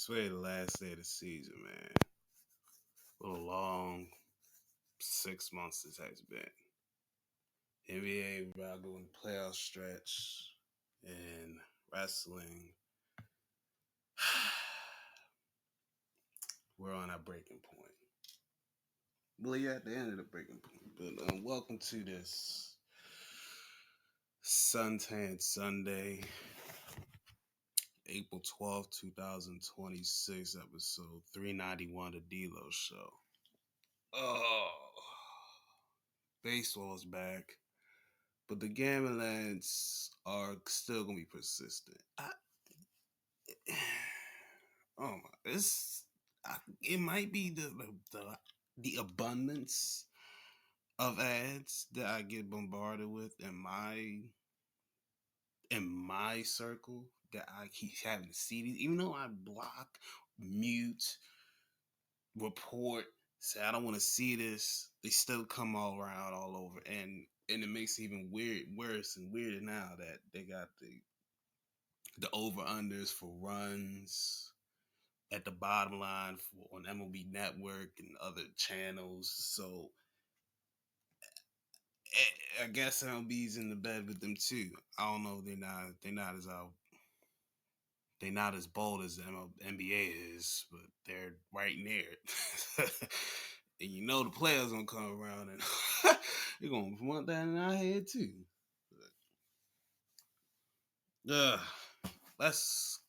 It's really the last day of the season, man. What a long 6 months this has been. NBA about going playoff stretch and wrestling. We're on our breaking point. Well, you're at the end of the breaking point. But welcome to this Suntan Sunday, April 12th, 2026, episode 391 of D-Lo Show. Oh, baseball's back, but the Gamelans are still gonna be persistent. Oh my, it might be the abundance of ads that I get bombarded with in my circle that I keep having to see these, even though I block, mute, report, say I don't want to see this, they still come all around all over, and it makes it even worse and weirder now that they got the over unders for runs at the bottom line on MLB Network and other channels. So I guess MLB's in the bed with them too. I don't know. They're not as bold as the NBA is, but they're right near it. And you know the players gonna come around and they're gonna want that in our head too. Let's.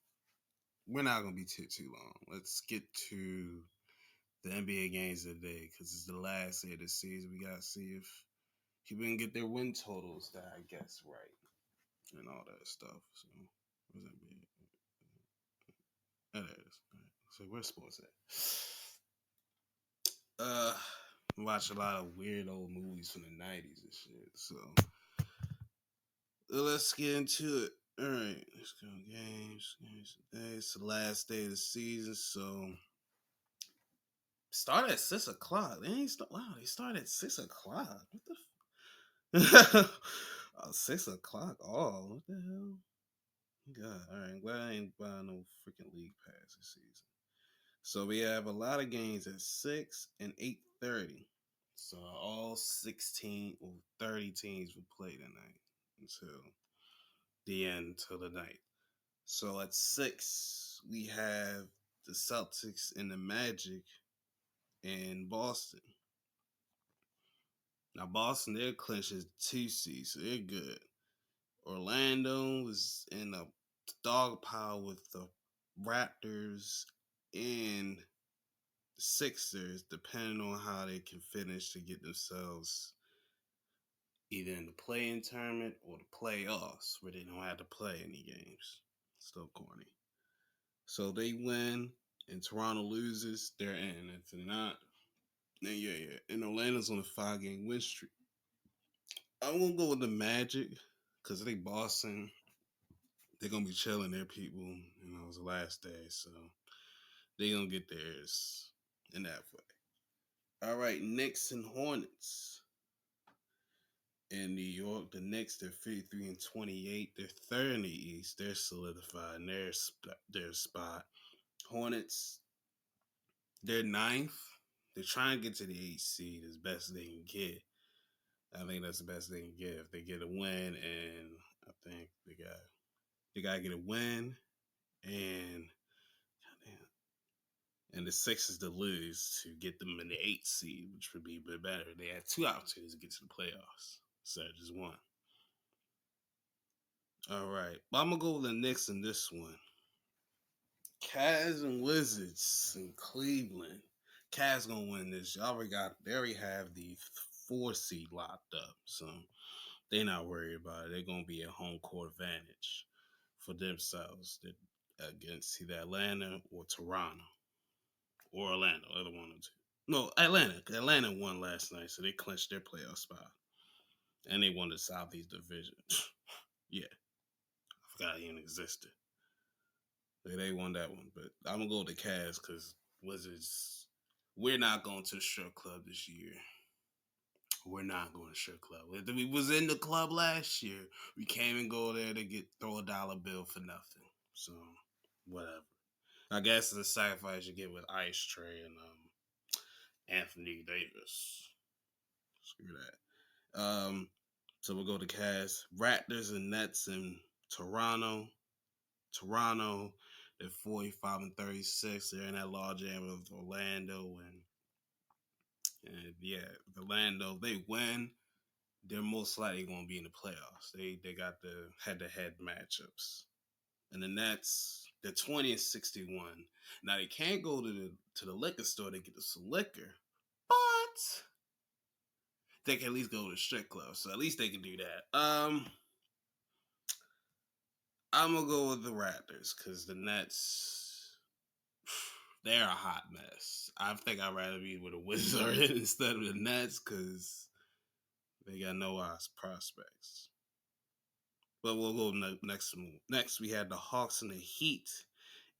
We're not gonna be too long. Let's get to the NBA games today because it's the last day of the season. We gotta see if people can get their win totals that I guess right and all that stuff. So where's that be? There it is. All right. So where's sports at? Watch a lot of weird old movies from the 90s and shit. So let's get into it. All right, let's go games today. It's the last day of the season, so start at 6 o'clock. They start at 6 o'clock. What the? 6 o'clock. Oh, what the hell? God, all right. Glad I ain't buying no freaking league pass this season. So we have a lot of games at 6 and 8:30. So all 16 or 30 teams will play tonight until the end, till the night. So at 6, we have the Celtics and the Magic in Boston. Now Boston, they're clinching 2 seed, so they're good. Orlando is in a dog pile with the Raptors and the Sixers, depending on how they can finish to get themselves either in the play-in tournament or the playoffs, where they don't have to play any games. Still corny. So they win and Toronto loses, they're in. If they're not, then yeah. And Orlando's on a 5-game win streak. I'm gonna go with the Magic because they Boston. They're gonna be chilling their people. It's the last day, so they're gonna get theirs in that way. All right, Knicks and Hornets in New York. The Knicks, they're 53 and 28. They're third in the East. They're solidifying their spot. Hornets, they're ninth. They're trying to get to the 8th seed as best they can get. I think that's the best they can get. If they get a win, and I think they gotta get a win, and the Sixers to lose to get them in the 8th seed, which would be a bit better. They had 2 opportunities to get to the playoffs, so just one. All right, well, I'm gonna go with the Knicks in this one. Cavs and Wizards in Cleveland. Cavs gonna win this. They already have the 4 seed locked up, so they're not worried about it. They're gonna be a home court advantage for themselves against either Atlanta or Toronto or Orlando, either one of the two. No, Atlanta. Atlanta won last night, so they clinched their playoff spot, and they won the Southeast Division. Yeah, I forgot it even existed. They won that one, but I'm gonna go with the Cavs because Wizards. We're not going to the strip club this year. We're not going to strip club. We was in the club last year. We came and go there to throw a dollar bill for nothing. So whatever. I guess the sacrifice you get with Ice Tray and Anthony Davis. Screw that. So we'll go to Cavs, Raptors, and Nets in Toronto. Toronto, they're 45-36. They're in that large area of Orlando, and yeah, Orlando. They win, they're most likely going to be in the playoffs. They got the head-to-head matchups. And the Nets, they're 20-61. Now they can't go to the liquor store to get some liquor, but they can at least go to the strip club. So at least they can do that. I'm gonna go with the Raptors because the Nets, they're a hot mess. I think I'd rather be with a Wizard instead of the Nets because they got no prospects. But we'll go next move. Next, we had the Hawks and the Heat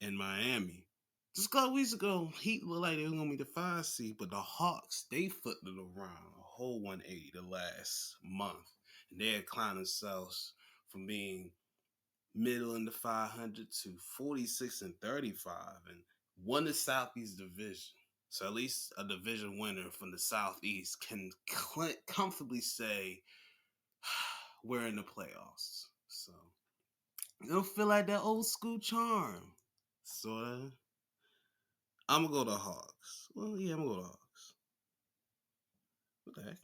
in Miami. Just a couple weeks ago, Heat looked like they were gonna be the 5 seed, but the Hawks, they flipped it around a whole 180 the last month, and they had climbed themselves from being middle in the 500 to 46-35, and won the Southeast Division. So at least a division winner from the Southeast can comfortably say we're in the playoffs. So it'll feel like that old school charm. Sorta. I'm gonna go to Hawks. Well, yeah, I'm gonna go to Hawks. What the heck?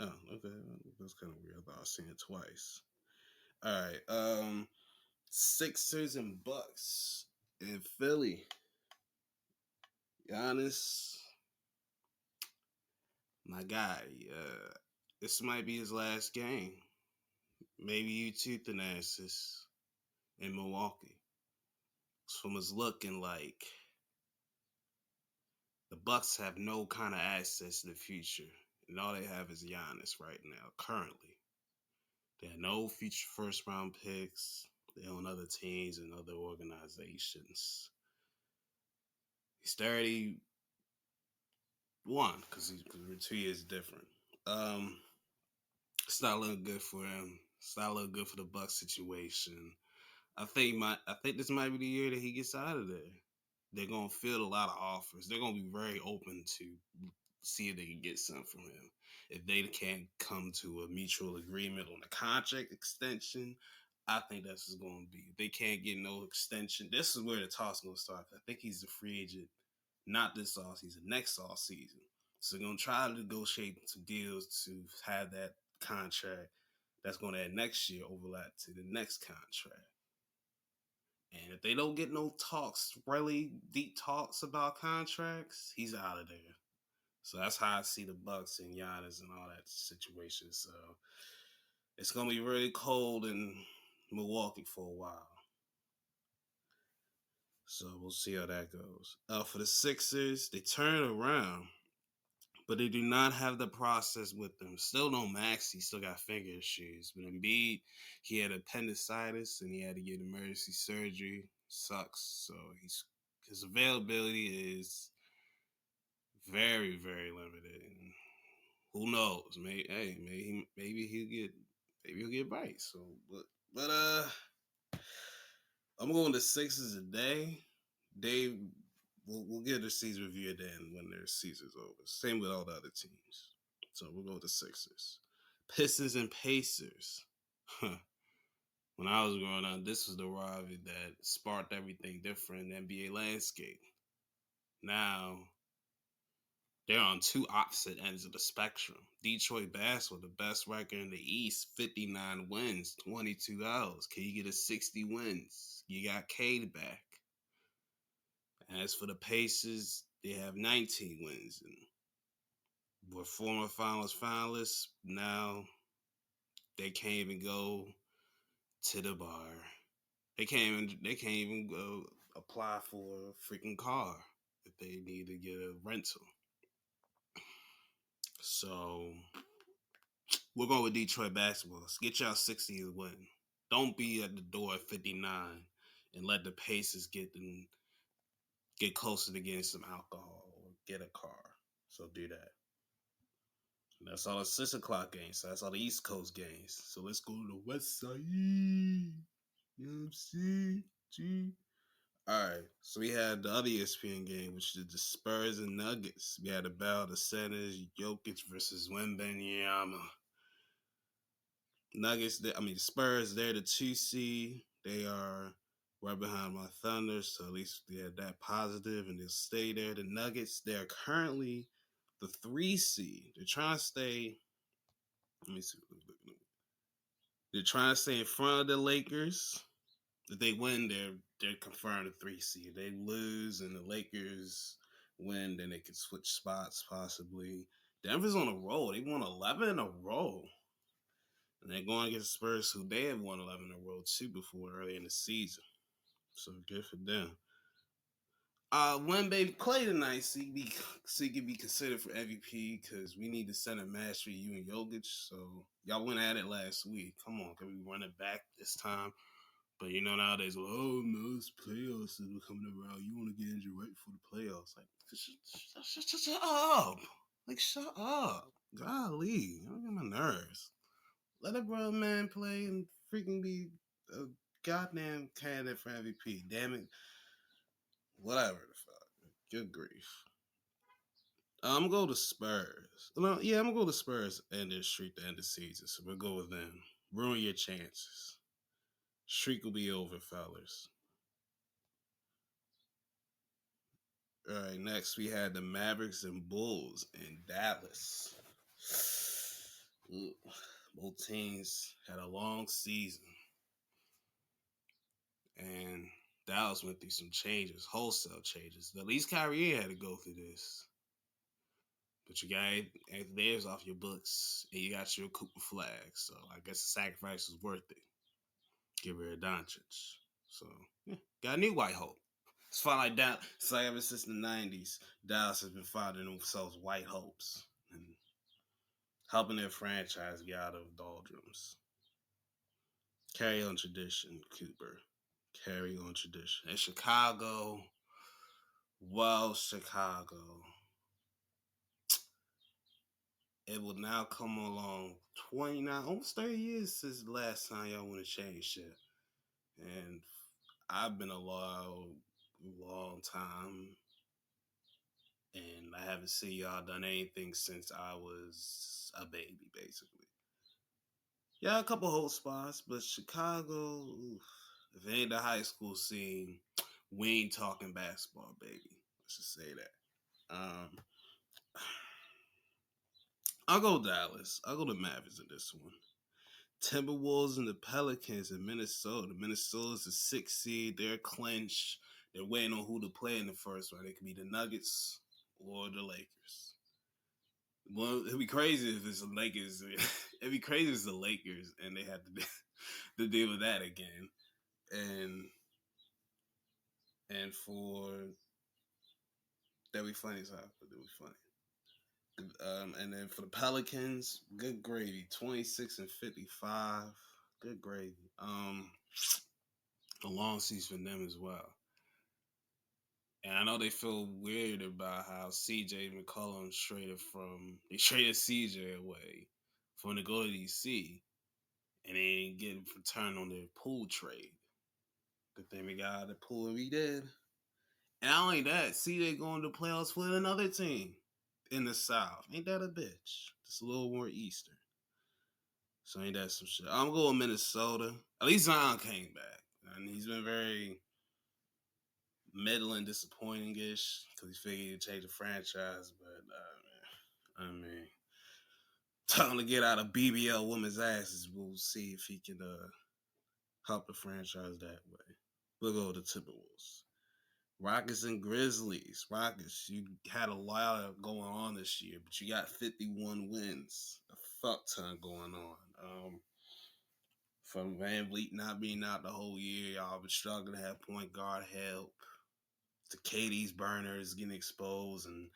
Oh, okay. That's kind of weird. I thought I was seeing it twice. All right. Sixers and Bucks in Philly. Giannis, my guy. This might be his last game. Maybe you too, Thanasis, in Milwaukee. So it's looking like the Bucks have no kind of access to the future, and all they have is Giannis right now, currently. They have no future first round picks. They own other teams and other organizations. He's 31 because 2 years different. It's not looking good for him. It's not looking good for the Bucks situation. I think this might be the year that he gets out of there. They're gonna field a lot of offers. They're gonna be very open to see if they can get something from him. If they can't come to a mutual agreement on a contract extension, I think that's what's going to be. If they can't get no extension, this is where the talk's going to start. I think he's a free agent, not this offseason, next offseason. So they're going to try to negotiate some deals to have that contract that's going to add next year overlap to the next contract. And if they don't get no talks, really deep talks about contracts, he's out of there. So that's how I see the Bucks and Giannis and all that situation. So it's gonna be really cold in Milwaukee for a while. So we'll see how that goes. For the Sixers, they turn around, but they do not have the process with them. Still no Max. He still got finger issues. But Embiid, he had appendicitis and he had to get emergency surgery. Sucks. So his availability is very, very limited. And who knows? Maybe he'll get right. So, but I'm going to Sixers today. We'll get their season review at the end when their season's over. Same with all the other teams. So we'll go with the Sixers. Pistons and Pacers. When I was growing up, this was the rivalry that sparked everything different in the NBA landscape. Now, they're on two opposite ends of the spectrum. Detroit basketball, the best record in the East, 59 wins, 22 L's. Can you get a 60 wins? You got Cade back. As for the Pacers, they have 19 wins and were former finalists. Now they can't even go to the bar. They can't even go apply for a freaking car if they need to get a rental. So we're going with Detroit basketball. Let's get y'all 60 to win. Don't be at the door at 59 and let the Pacers get closer to getting some alcohol or get a car. So do that. And that's all the 6 o'clock games. So that's all the East Coast games. So let's go to the West Side. You know what I'm saying? Gee. All right, so we had the other ESPN game, which is the Spurs and Nuggets. We had the battle of the centers, Jokic versus Wembanyama. Nuggets, Spurs, they're the 2 seed. They are right behind my Thunder, so at least they had that positive, and they'll stay there. The Nuggets, they're currently the 3 seed. They're trying to stay. Let me see. They're trying to stay in front of the Lakers. If they win, they're confirmed a 3 seed. If they lose and the Lakers win, then they could switch spots possibly. Denver's on a roll. They won 11 in a row. And they're going against Spurs, who they have won 11 in a row too before early in the season. So good for them. When baby Clay tonight, so he can be considered for MVP because we need to send a match for you and Jokic. So y'all went at it last week. Come on, can we run it back this time? But nowadays, well, oh no, it's playoffs that are coming around. You want to get injured right before the playoffs? Like, shut up! Like, shut up! Golly, I'm getting my nerves. Let a grown man play and freaking be a goddamn candidate for MVP. Damn it. Whatever the fuck. Good grief. I'm gonna go to Spurs. No, yeah, I'm gonna go to Spurs and their streak to end the season. So we'll go with them. Ruin your chances. Streak will be over, fellas. All right, next we had the Mavericks and Bulls in Dallas. Both teams had a long season. And Dallas went through some changes, wholesale changes. At least Kyrie had to go through this. But you got Anthony Davis off your books, and you got your Cooper flag. So I guess the sacrifice was worth it. Get rid of Doncic. So, yeah, got a new white hope. It's fun like that. It's like ever since the 90s, Dallas has been finding themselves white hopes and helping their franchise get out of doldrums. Carry on tradition, Cooper. Carry on tradition. And Chicago, Chicago. It will now come along 29, almost 30 years since the last time y'all won a championship. And I've been a long time. And I haven't seen y'all done anything since I was a baby, basically. Yeah, a couple hope spots, but Chicago, oof, if it ain't the high school scene, we ain't talking basketball, baby. Let's just say that. I'll go Dallas. I'll go to Mavericks in this one. Timberwolves and the Pelicans in Minnesota. Minnesota's the 6 seed. They're clinched. They're waiting on who to play in the first round. It could be the Nuggets or the Lakers. Well, it'd be crazy if it's the Lakers. It'd be crazy if it's the Lakers and they had to deal with that again. And for that'd be funny as hell. That'd be funny. And then for the Pelicans, good gravy. 26-55. Good gravy. A long season for them as well. And I know they feel weird about how CJ McCollum traded CJ away for him to go to DC, and they ain't getting return on their pool trade. Good thing we got out of the pool and we did. And not only that, CJ going to playoffs with another team in the South. Ain't that a bitch? Just a little more Eastern. So ain't that some shit? I'm going Minnesota. At least Zion came back. And he's been very middling, disappointing-ish because he figured he'd change the franchise. But, I mean, time to get out of BBL women's asses. We'll see if he can help the franchise that way. We'll go to Timberwolves. Rockets and Grizzlies. Rockets, you had a lot going on this year, but you got 51 wins. A fuck ton going on. From Van Vliet not being out the whole year, y'all been struggling to have point guard help. The KD's burners getting exposed and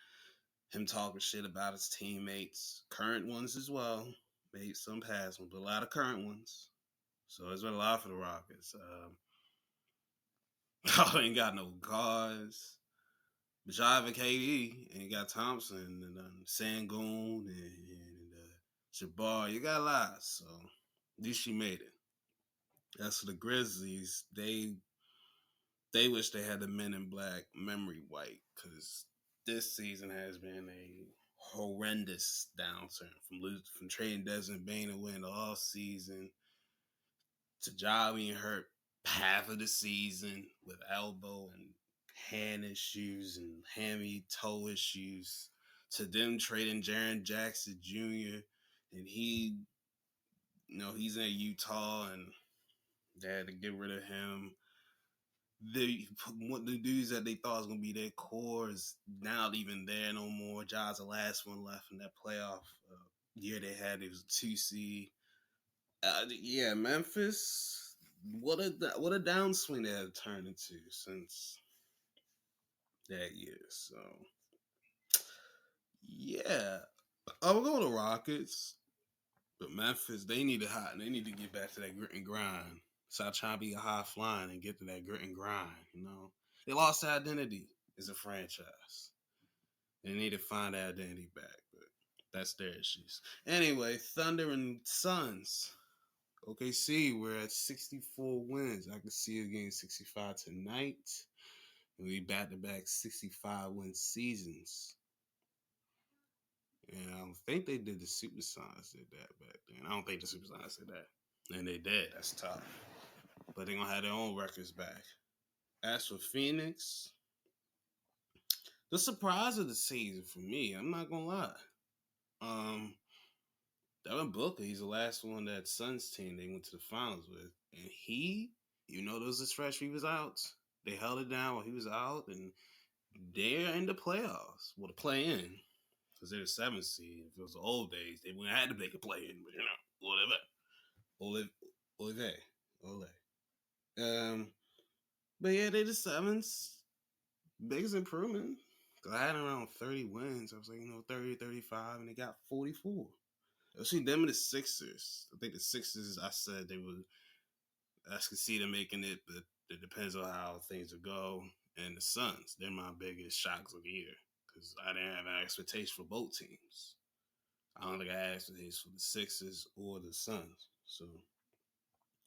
him talking shit about his teammates. Current ones as well. Maybe some past ones, but a lot of current ones. So it's been a lot for the Rockets. Y'all ain't got no guards. But y'all have a KD, and you got Thompson, and Sangoon, and Jabbar. You got a lot, so at least you made it. As for the Grizzlies, they They wish they had the Men in Black memory white because this season has been a horrendous downturn from trading Desmond Bain away in the off season to Ja being hurt half of the season with elbow and hand issues and hammy toe issues to them trading Jaren Jackson Jr. and he's in Utah and they had to get rid of him. The dudes that they thought was gonna be their core is not even there no more. Ja's the last one left in that playoff year they had. It was a 2 seed. Yeah, Memphis. What a downswing they have turned into since that year. So yeah, I'll go to Rockets, but Memphis they need to hot. They need to get back to that grit and grind. Stop trying to be a high flying and get to that grit and grind. They lost their identity as a franchise. They need to find their identity back, but that's their issues. Anyway, Thunder and Suns. OKC, we're at 64 wins. I can see it getting 65 tonight. And we back-to-back 65-win seasons. And I don't think they did the Supersonics did that back then. I don't think the Supersonics did that. And they did. That's tough. But they're going to have their own records back. As for Phoenix, the surprise of the season for me, I'm not going to lie. Devin Booker, he's the last one that Suns team they went to the finals with. And there was a stretch he was out. They held it down while he was out, and they're in the playoffs. Well, the play-in, because they're the 7th seed. If it was the old days, they wouldn't have had to make a play-in, but whatever. Ole. But yeah, they're the 7th. Biggest improvement. Because I had around 30 wins. I was like, 30, 35, and they got 44. See them and the Sixers. I think the Sixers, I said they would. I could see them making it, but it depends on how things will go. And the Suns, they're my biggest shocks of the year because I didn't have an expectation for both teams. I don't think I had expectations for the Sixers or the Suns. So,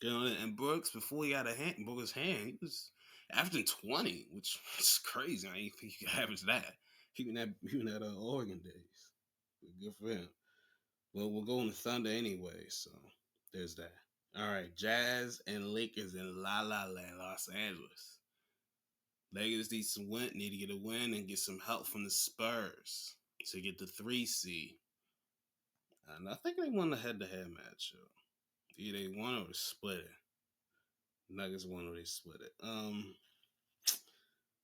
and Brooks, before he got Booker's hand, he was averaging 20, which is crazy. I didn't think he could average that. Even at Oregon days. Good for him. Well, we'll go on the Thunder anyway, so there's that. All right, Jazz and Lakers in La La Land, Los Angeles. Lakers need to get a win and get some help from the Spurs to get the 3 seed. And I think they won the head-to-head matchup. Either they won or they split it. Nuggets won or they split it.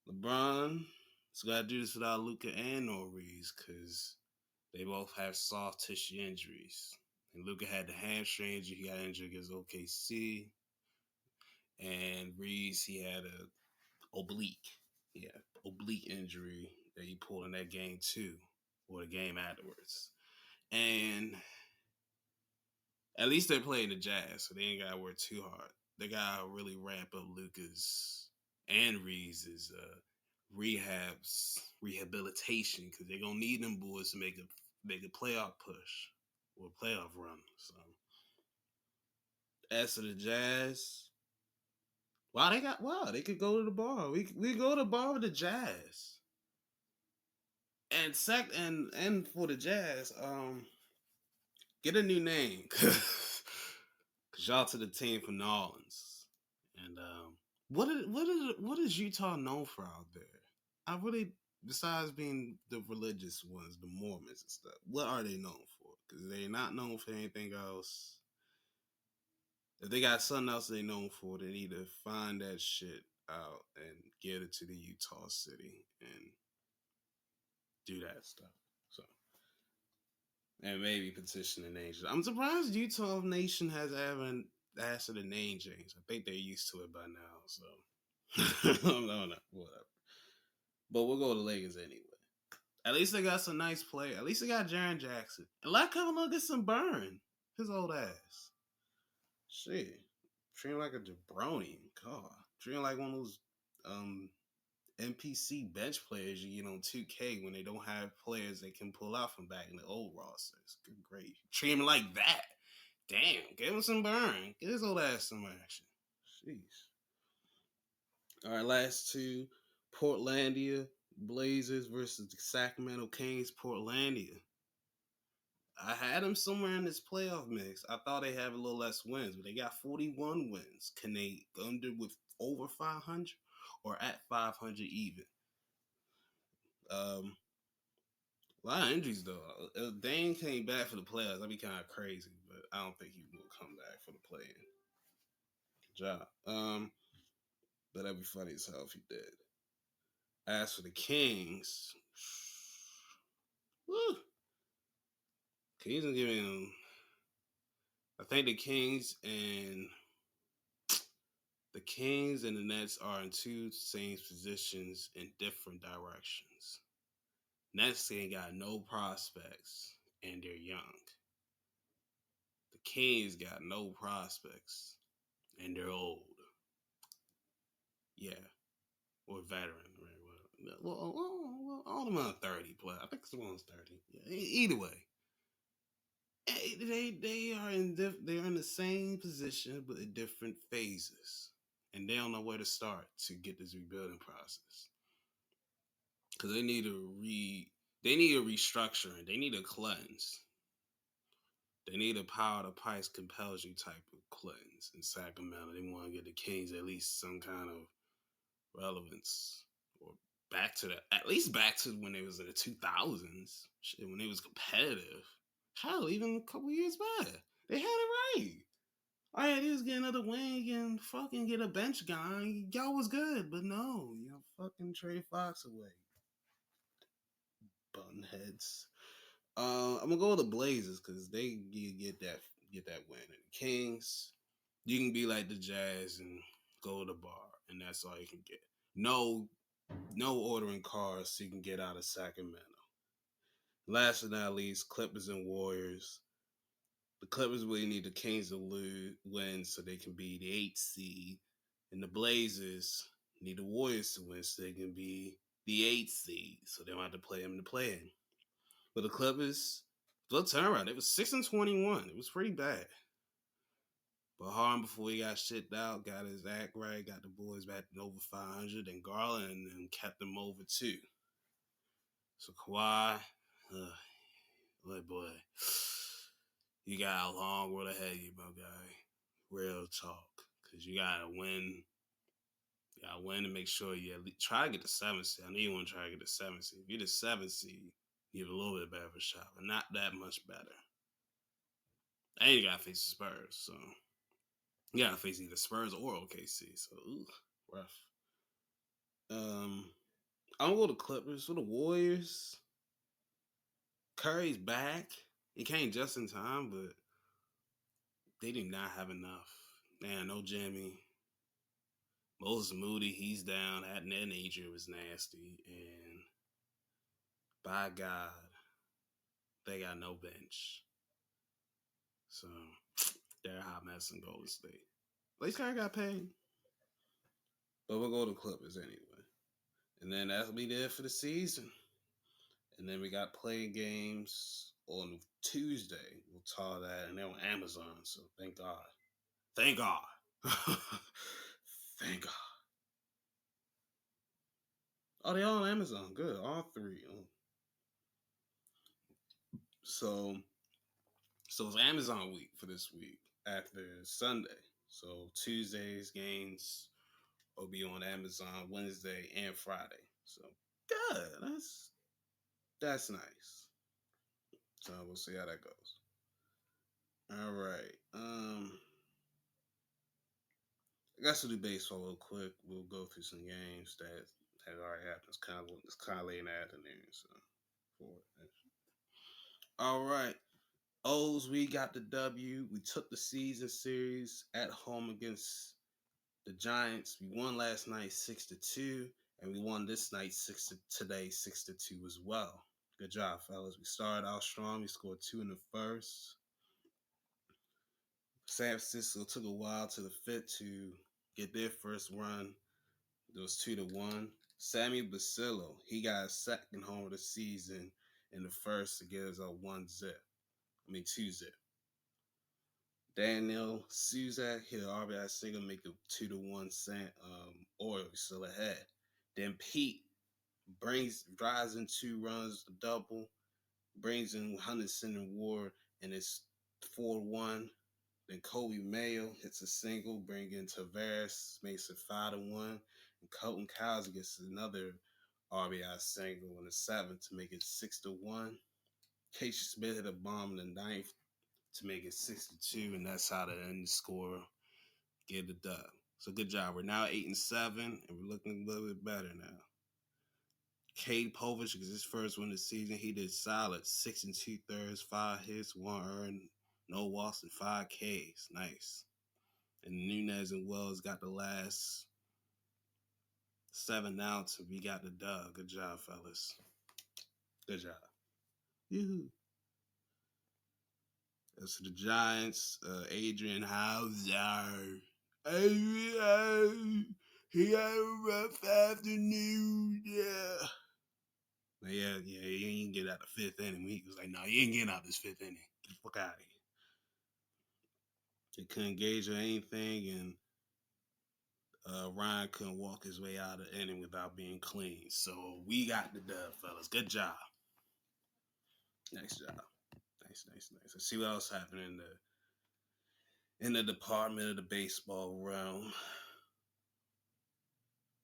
LeBron has got to do this without Luka and no Reeves because they both have soft tissue injuries. And Luka had the hamstring injury. He got injured against OKC. And Reeves, he had a oblique. Yeah, oblique injury that he pulled in that game too, or the game afterwards. And at least they're playing the Jazz, so they ain't got to work too hard. They got to really ramp up Luka's and Reeves' rehabilitation because they're going to need them boys to make a playoff push or a playoff run. So, as for the Jazz, they could go to the bar. We go to the bar with the Jazz. And for the Jazz, get a new name. Cause y'all to the team from New Orleans. And what is Utah known for out there? I really, besides being the religious ones, the Mormons and stuff, what are they known for? Because they're not known for anything else. If they got something else they known for, they need to find that shit out and get it to the Utah city and do that stuff. So, and maybe petition the nation. I'm surprised Utah Nation has ever asked for the name change. I think they're used to it by now. So, no, whatever. But we'll go to the Lakers anyway. At least they got some nice play. At least they got Jaren Jackson. And let Kevin Love get some burn. His old ass. Shit. Treating like a jabroni. God. Treating like one of those NPC bench players you get on 2K when they don't have players they can pull out from back in the old rosters. Good great. Treat him like that. Damn. Give him some burn. Get his old ass some action. Jeez. All right, last two. Portlandia Blazers versus the Sacramento Kings. Portlandia. I had them somewhere in this playoff mix. I thought they have a little less wins, but they got 41 wins. Can they under with over 500 or at 500 even? A lot of injuries though. If Dane came back for the playoffs, that'd be kind of crazy, but I don't think he will come back for the play-in. Good job. But that'd be funny as hell if he did. As for the Kings, woo, Kings are giving them. I think the Kings and the Nets are in two same positions in different directions. Nets ain't got no prospects and they're young. The Kings got no prospects and they're old. Yeah, or veteran. Right? Well, all them on 30 plus. I think someone's 30. Yeah, either way, they're in the same position but in different phases, and they don't know where to start to get this rebuilding process because they need a restructuring. They need a cleanse. They need a power the price compels you type of cleanse in Sacramento. They want to get the Kings at least some kind of relevance or back to at least back to when it was in the 2000s. Shit, when it was competitive. Hell, even a couple years back. They had it right. All I had to do is get another wing and fucking get a bench guy. Y'all was good, but no, fucking trade Fox away. Buttonheads. I'm gonna go with the Blazers because they get that win. And the Kings, you can be like the Jazz and go to the bar, and that's all you can get. No ordering cars so you can get out of Sacramento. Last but not least, Clippers and Warriors. The Clippers really need the Kings to win so they can be the 8th seed, and the Blazers need the Warriors to win so they can be the 8th seed. So they don't have to play them in the play-in. But the Clippers, good turnaround. It was 6-21. It was pretty bad. But Harden, before he got shipped out, got his act right, got the boys back to over 500, and Garland and kept them over too. So Kawhi, boy, you got a long road ahead of you, my guy. Real talk, because you gotta win. You gotta win to make sure you at least try to get the 7th seed. I know you want to try to get the 7th seed. If you're the 7th seed, you have a little bit better of a shot, but not that much better. And you gotta face the Spurs, so you gotta face either Spurs or OKC. So rough. I'm gonna go to Clippers. For the Warriors, Curry's back. He came just in time, but they did not have enough. Man, no Jimmy. Moses Moody, he's down. That injury was nasty. And by God, they got no bench. So they're a hot mess in Golden State. At least Curry got paid. But we'll go to Clippers anyway. And then that'll be there for the season. And then we got playing games on Tuesday. We'll talk that. And they're on Amazon. So thank God. Thank God. Thank God. Oh, they're all on Amazon. Good. All three. Oh. So it's Amazon week for this week after Sunday. So Tuesday's games will be on Amazon Wednesday and Friday. So good. That's nice. So we'll see how that goes. All right. I guess we'll do baseball real quick. We'll go through some games that already happened. It's kind of late in the afternoon. So, all right. O's, we got the W. We took the season series at home against the Giants. We won last night 6-2, and we won this night 6-2 as well. Good job, fellas. We started out strong. We scored 2 in the first. San Francisco took a while to the fifth to get their first run. It was 2-1. Sammy Basillo, he got a second home of the season in the first to get us a 2-0. Daniel Suzak hit an RBI single, make it 2-1 Orioles still ahead. Then Pete drives in 2 runs, the double, brings in Henderson and Ward, and it's 4-1. Then Kobe Mayo hits a single, bringing in Tavares, makes it 5-1. And Colton Cowser gets another RBI single in the seventh to make it 6-1. Casey Smith hit a bomb in the ninth to make it 6-2, and that's how the end score get the dub. So good job. We're now 8-7, and we're looking a little bit better now. Cade Povich, because his first win of the season, he did solid. 6 2/3, 5 hits, 1 earned, no walks, and 5 Ks. Nice. And Nunez and Wells got the last 7 outs, and we got the dub. Good job, fellas. Good job. Yoo-hoo. As for the Giants, Adrian Hauser. He had a rough afternoon. Yeah. He ain't get out the 5th inning. He was like, no, he ain't getting out this 5th inning. Get the fuck out of here. They couldn't gauge or anything, and Ryan couldn't walk his way out of the inning without being clean. So we got the dub, fellas. Good job. Nice job. Nice. Let's see what else happened in the department of the baseball realm.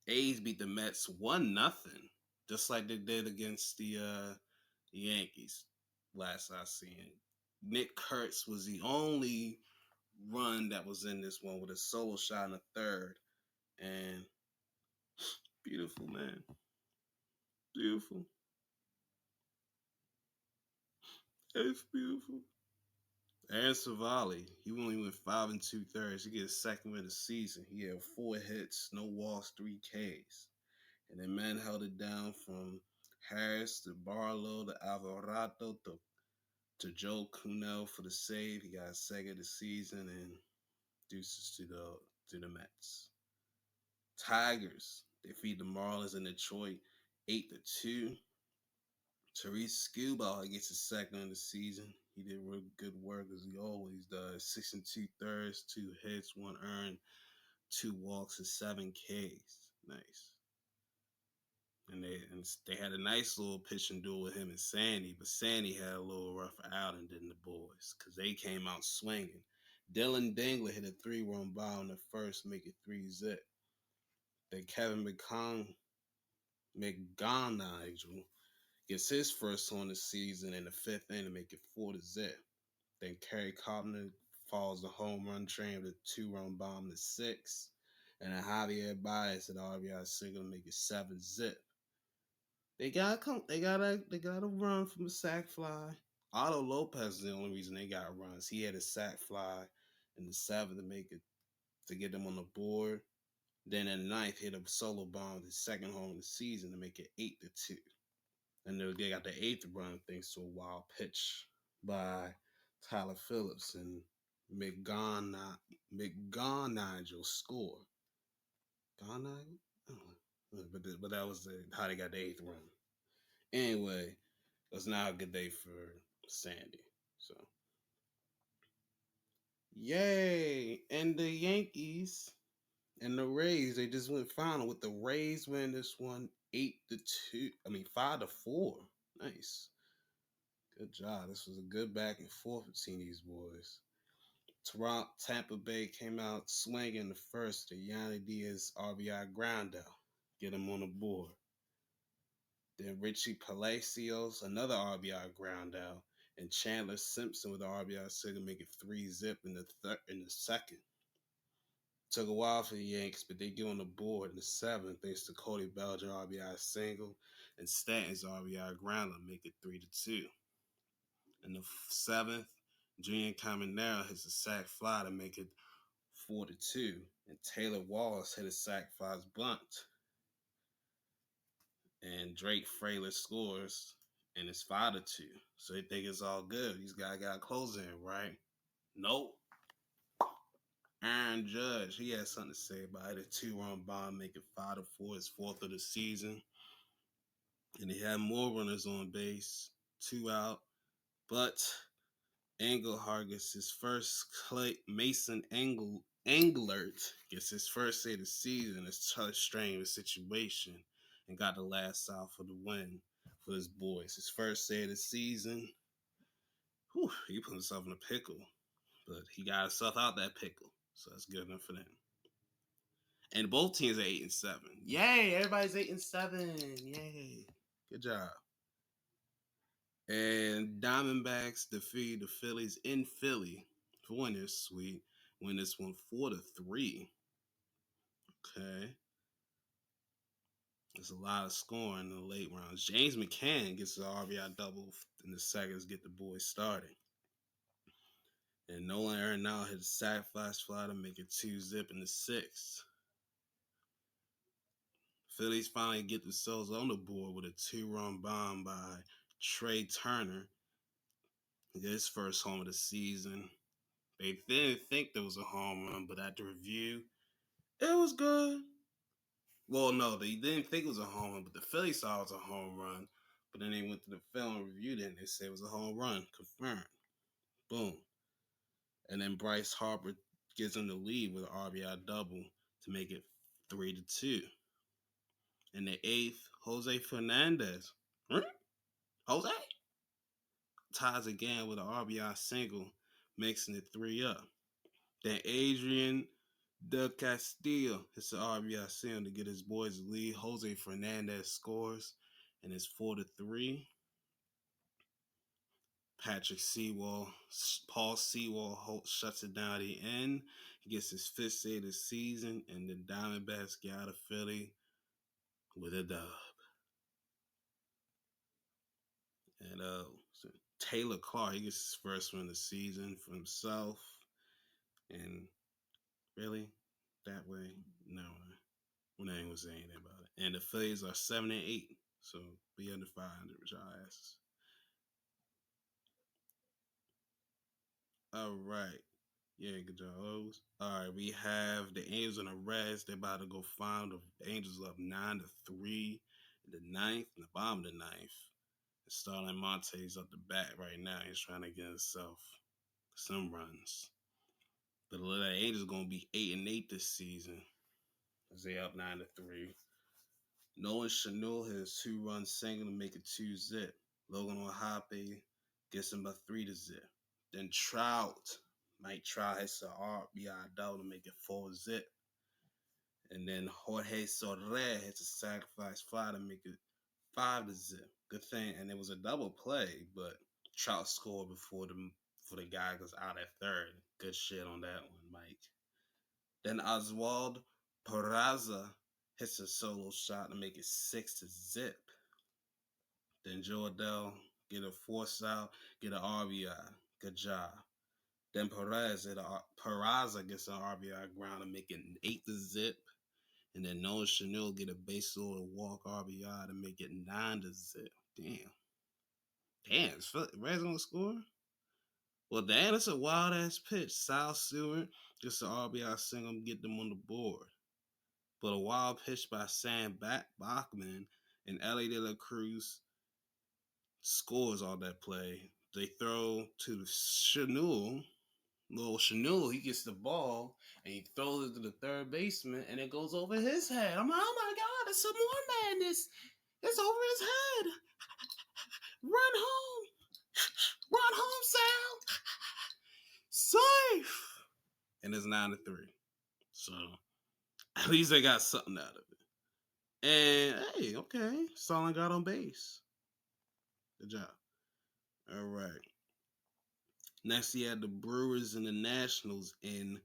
A's beat the Mets 1-0, just like they did against the Yankees last I seen. Nick Kurtz was the only run that was in this one with a solo shot in the third. And beautiful, man. Beautiful. It's beautiful. Aaron Savali, he only went 5 2/3. He gets second win of the season. He had 4 hits, no walks, 3 Ks. And then man held it down from Harris to Barlow to Alvarado to Joe Cunell for the save. He got second of the season, and deuces to the Mets. Tigers defeat the Marlins in Detroit 8-2. Therese Skubal gets his second of the season. He did real good work as he always does. 6 2/3, 2 hits, 1 earned, 2 walks, and 7 Ks. Nice. And they had a nice little pitching duel with him and Sandy, but Sandy had a little rougher outing than the boys because they came out swinging. Dylan Dingler hit a 3-run bomb in the first, make it 3-0. Then Kevin McGonigal gets his first on the season in the 5th inning, make it 4-0. Then Kerry Carpenter falls the home run train with a 2-run bomb to 6th. And then Javier Baez at RBI single, make it 7-0. They got a run from a sac fly. Otto Lopez is the only reason they got runs. He had a sac fly in the 7th to get them on the board. Then in the 9th, hit a solo bomb, his second home of the season to make it 8-2. And they got the 8th run thanks to a wild pitch by Tyler Phillips, and McGonigal score. McGonigal? But that was how they got the 8th run. Anyway, it was not a good day for Sandy. So, yay! And the Yankees and the Rays, they just went final with the Rays winning this one 8-2. 5-4. Nice. Good job. This was a good back and forth between these boys. Tampa Bay came out swinging the first to Yanni Diaz RBI ground out. Get him on the board. Then Richie Palacios, another RBI ground out. And Chandler Simpson with the RBI single, make it 3-0 in the second. Took a while for the Yankees, but they get on the board in the 7th thanks to Cody Bellinger RBI single and Stanton's RBI grounder, make it 3-2. In the 7th, Junior Caminero hits a sac fly to make it 4-2, and Taylor Wallace hit a sac fly's bunt. And Drake Fraley scores, and it's 5-2. So they think it's all good. These guys got close in, right? Nope. Aaron Judge, he had something to say about it. A 2-run bomb, make it 5-4, his 4th of the season. And he had more runners on base, 2 out. But Engelhart gets his first Mason Englert gets his first save of the season. It's a strange situation and got the last out for the win for his boys. His first save of the season. Whew, he put himself in a pickle, but he got himself out that pickle, so that's good enough for them. And both teams are 8-7. Yay! Everybody's 8-7. Yay! Good job. And Diamondbacks defeat the Phillies in Philly for one this sweet. Win this one 4-3. Okay. There's a lot of scoring in the late rounds. James McCann gets the RBI double in the seconds, get the boys started. And Nolan Arenado hit a sacrifice fly to make it 2-0 in the sixth. Phillies finally get themselves on the board with a 2-run bomb by Trey Turner. His first home of the season. They didn't think there was a home run, but at the review, it was good. Well, no, they didn't think it was a home run, but the Phillies saw it was a home run. But then they went to the film and reviewed it, and they said it was a home run. Confirmed. Boom. And then Bryce Harper gives them the lead with an RBI double to make it 3-2. In the eighth, Jose Fernandez. Jose? Ties again with an RBI single, mixing it 3-up. Then Adrian Del Castillo hits the RBI single to get his boys the lead. Jose Fernandez scores, and it's 4-3. Paul Sewell shuts it down at the end. He gets his fifth save of the season, and the Diamondbacks get out of Philly with a dub. And so Taylor Clark, he gets his first win of the season for himself. And really, that way, no, we're not even gonna say anything about it. And the Phillies are 7-8, so be under 500 with y'all asses. All right. Yeah, good job, O's. All right, we have the Angels and the Reds. They're about to go find the Angels up 9-3 in the ninth, in the bottom of the ninth. And Starling Monte's up the bat right now. He's trying to get himself some runs. The Angels are gonna be 8-8 this season as they up 9-3. Nolan Chanel has 2-run single to make it 2-0. Logan O'Hoppe gets him a 3-0. Then Mike Trout hits an RBI double to make it 4-0. And then Jorge Soler hits a sacrifice fly to make it 5-0. Good thing, and it was a double play, but Trout scored before the guy goes out at third. Good shit on that one, Mike. Then Oswald Peraza hits a solo shot to make it 6-0. Then Jordell get a force out, get an RBI. Good job. Then Peraza gets an RBI ground to make it 8-0. And then Noah Chanel get a base loaded walk RBI to make it 9-0. Damn, Reds gonna score? Well, damn, that's a wild ass pitch. Sal Stewart gets an RBI single to get them on the board. But a wild pitch by Sam Bachman and Ellie De La Cruz scores all that play. They throw to the Chanel. Little Chanel, he gets the ball and he throws it to the third baseman and it goes over his head. I'm like, oh my God, there's some more madness. It's over his head. Run home. Run home, Sal. Safe. And it's 9-3. So at least they got something out of it. And hey, okay. Solon got on base. Good job. All right. Next, you had the Brewers and the Nationals in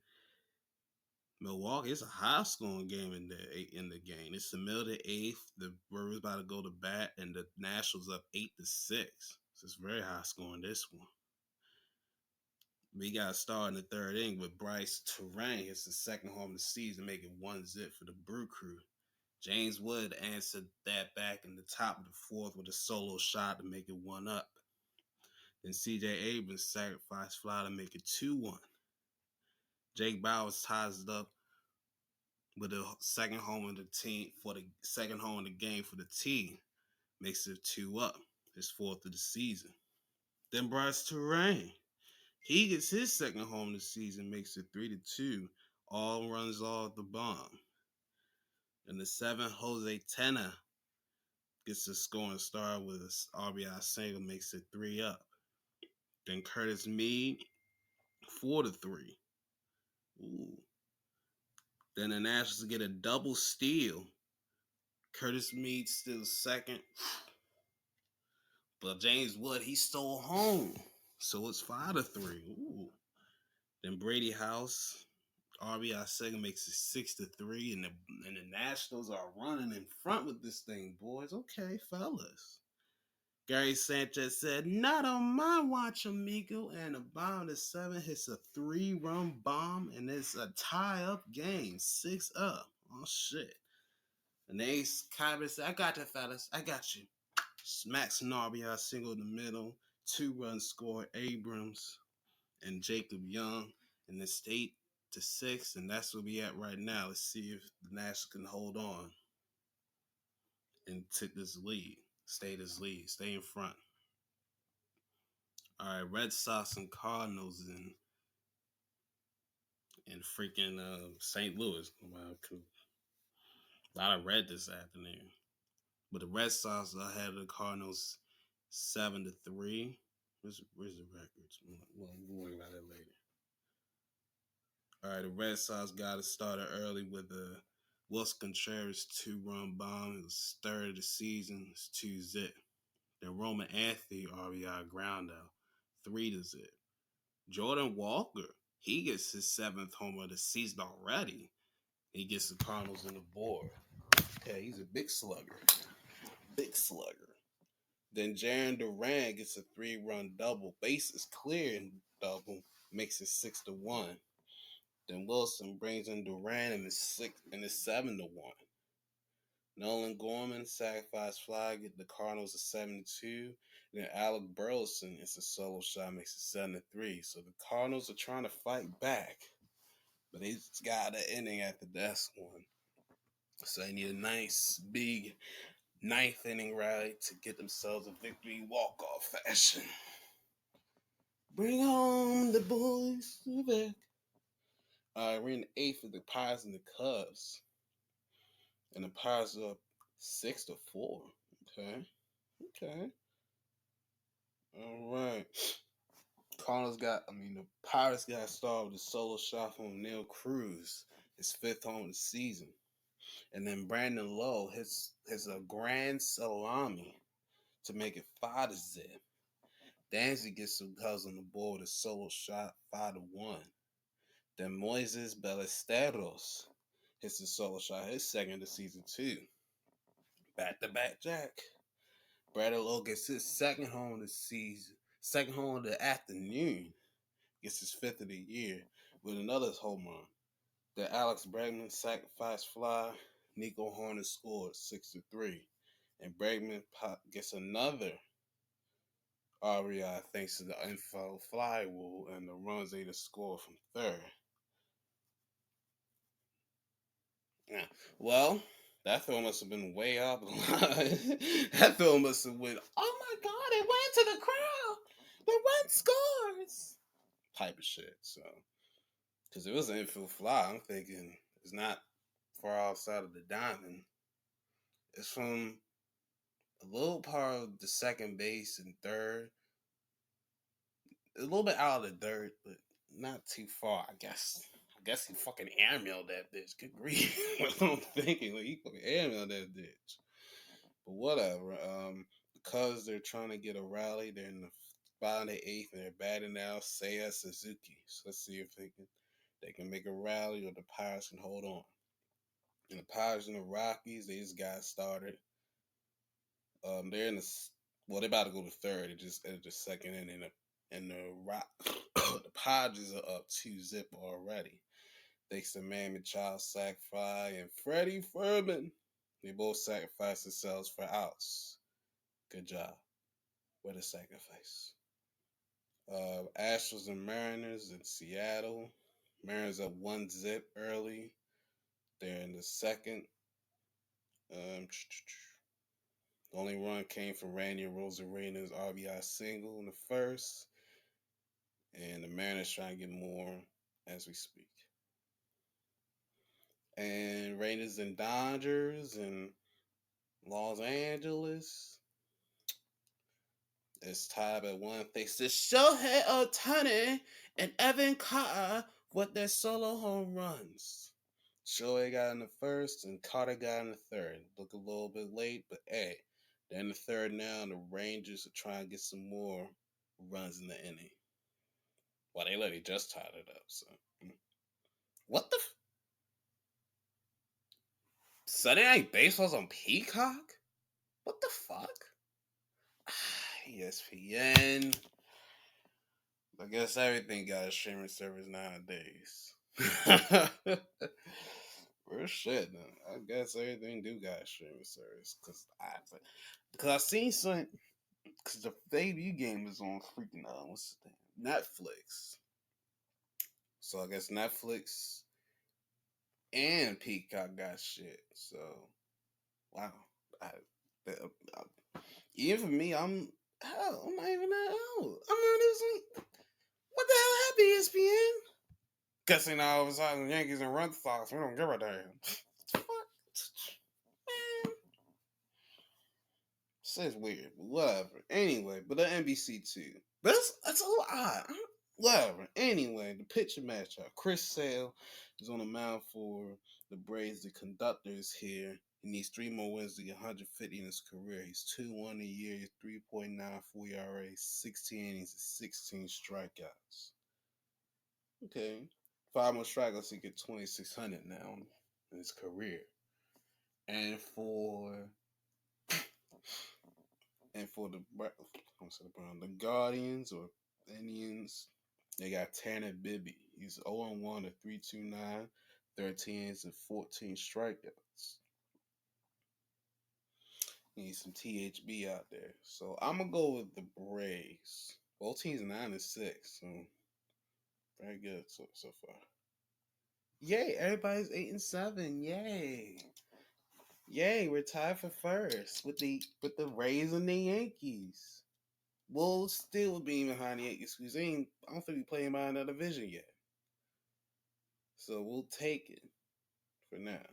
Milwaukee. It's a high-scoring game in the game. It's the middle of the eighth. The Brewers about to go to bat, and the Nationals up 8-6. So it's very high-scoring, this one. We got to start in the third inning with Bryce Terang. It's the second home of the season, making 1-0 for the Brew Crew. James Wood answered that back in the top of the fourth with a solo shot to make it 1-up. Then C.J. Abrams sacrificed fly to make it 2-1. Jake Bowers ties it up with the second home of the team for the second home of the game for the team. Makes it 2-up. His fourth of the season. Then Bryce Terang He gets his second home this season, makes it 3-2. All runs off the bomb. And the seventh, Jose Tena gets the scoring star with an RBI single, makes it 3-up. Then Curtis Mead, 4-3. Ooh. Then the Nationals get a double steal. Curtis Mead still second. But James Wood, he stole home. So it's 5-3. Ooh. Then Brady House, RBI second, makes it 6-3. And the Nationals are running in front with this thing, boys. Okay, fellas. Gary Sanchez said, "Not on my watch, amigo." And the bottom of the seventh hits a 3-run bomb, and it's a tie-up game, 6-up. Oh shit! And Ace Kyber said, "I got you, fellas. I got you." Smacks an RBI single in the middle. 2-run score, Abrams and Jacob Young, and it's 8-6, and that's where we at right now. Let's see if the Nationals can hold on and take this lead, stay in front. All right, Red Sox and Cardinals in freaking St. Louis. Wow, a lot of red this afternoon. But the Red Sox are ahead of the Cardinals 7-3. Where's the records? We'll worry about that later. All right, the Red Sox got it started early with a Wilson Contreras 2-run bomb. It was third of the season. It's 2-zip. Then Roman Anthony RBI ground out 3-zip. Jordan Walker, he gets his 7th homer of the season already. He gets the Cardinals on the board. Okay, he's a big slugger. Big slugger. Then Jaron Duran gets a 3-run double. Bases clear double. Makes it 6-1. Then Wilson brings in Duran and it's 7-1. Nolan Gorman sacrifice fly, get the Cardinals a 7-2. Then Alec Burleson, it's a solo shot, makes it 7-3. So the Cardinals are trying to fight back, but they just got an inning after that one. So they need a nice big 9th inning rally to get themselves a victory walk-off fashion. Bring home the boys back. We're in the 8th with the Pirates and the Cubs. And the Pirates are up 6-4. Okay. All right. The Pirates got started with a solo shot from Neil Cruz, his 5th home of the season. And then Brandon Lowe hits a grand salami to make it 5-zip. Danzig gets some Cubs on the board with a solo shot, 5-1. Then Moises Ballesteros hits a solo shot, his 2nd of the season too. Back-to-back Jack. Brandon Lowe gets his 2nd home of the season, 2nd home of the afternoon. Gets his 5th of the year with another home run. The Alex Bregman sacrifice fly. Nico Horner scored 6-3. And Bregman gets another RBI thanks to the infield fly rule and the runs they just scored from third. Yeah. Well, that throw must have been way up. That throw must have went, "Oh my God, it went to the crowd. The run scores." Type of shit. So, because it was an infield fly, I'm thinking it's not far outside of the diamond. It's from a little part of the second base and third. A little bit out of the dirt, but not too far, I guess. I guess he fucking airmailed that bitch. Good grief. That's what I'm thinking. Like, he fucking airmailed that bitch. But whatever. Because they're trying to get a rally, they're in the bottom of the 8th and they're batting now Seiya Suzuki. So let's see if they can make a rally or the Pirates can hold on. And the Pirates and the Rockies, they just got started. They're in they're about to go to third. They just entered the 2nd inning, and the Padres are up 2-zip already. Thanks to Manny Child sac fly and Freddie Furman. They both sacrificed themselves for outs. Good job. What a sacrifice. Astros and Mariners in Seattle. Mariners up 1-zip early. They're in the 2nd. The only run came from Randy Rosarena's RBI single in the 1st. And the Mariners trying to get more as we speak. And Rangers and Dodgers and Los Angeles. It's tied at one. Thanks to Shohei Ohtani and Evan Carter with their solo home runs. Shohei got in the first and Carter got in the third. Look a little bit late, but hey, they're in the third now, and the Rangers are trying to get some more runs in the inning. Well, they literally just tied it up. So, what the? Sunday Night Baseball's on Peacock? What the fuck? ESPN. I guess everything got a streaming service nowadays. Real shit, man. I guess everything do got a streaming service because I seen some because the AEW game is on freaking what's the name? Netflix. So I guess Netflix and Peacock got shit. So wow, I, even for me, I'm not even that old. I'm not even. What the hell happened, ESPN? Guessing all of a sudden Yankees and Red Sox, we don't give a damn. Fuck, man. Shit's weird, but whatever. Anyway, but the NBC too. But that's a little odd. Whatever. Anyway, the pitcher matchup. Chris Sale is on the mound for the Braves. The conductor is here. He needs 3 more wins to get 150 in his career. He's 2-1 a year, 3.94 ERA, 16 innings, 16 strikeouts. Okay. 5 more strikeouts, he get 2,600 now in his career. And for the Guardians or Indians, they got Tanner Bibby. He's 0-1 at 3.29, 13 innings and 14 strikeouts. Need some THB out there. So I'm gonna go with the Braves. Both teams 9-6, so very good so far. Yay! Everybody's 8-7. Yay! Yay! We're tied for first with the Rays and the Yankees. We'll still be behind the Yankees because I don't think we playing by another division yet. So we'll take it for now.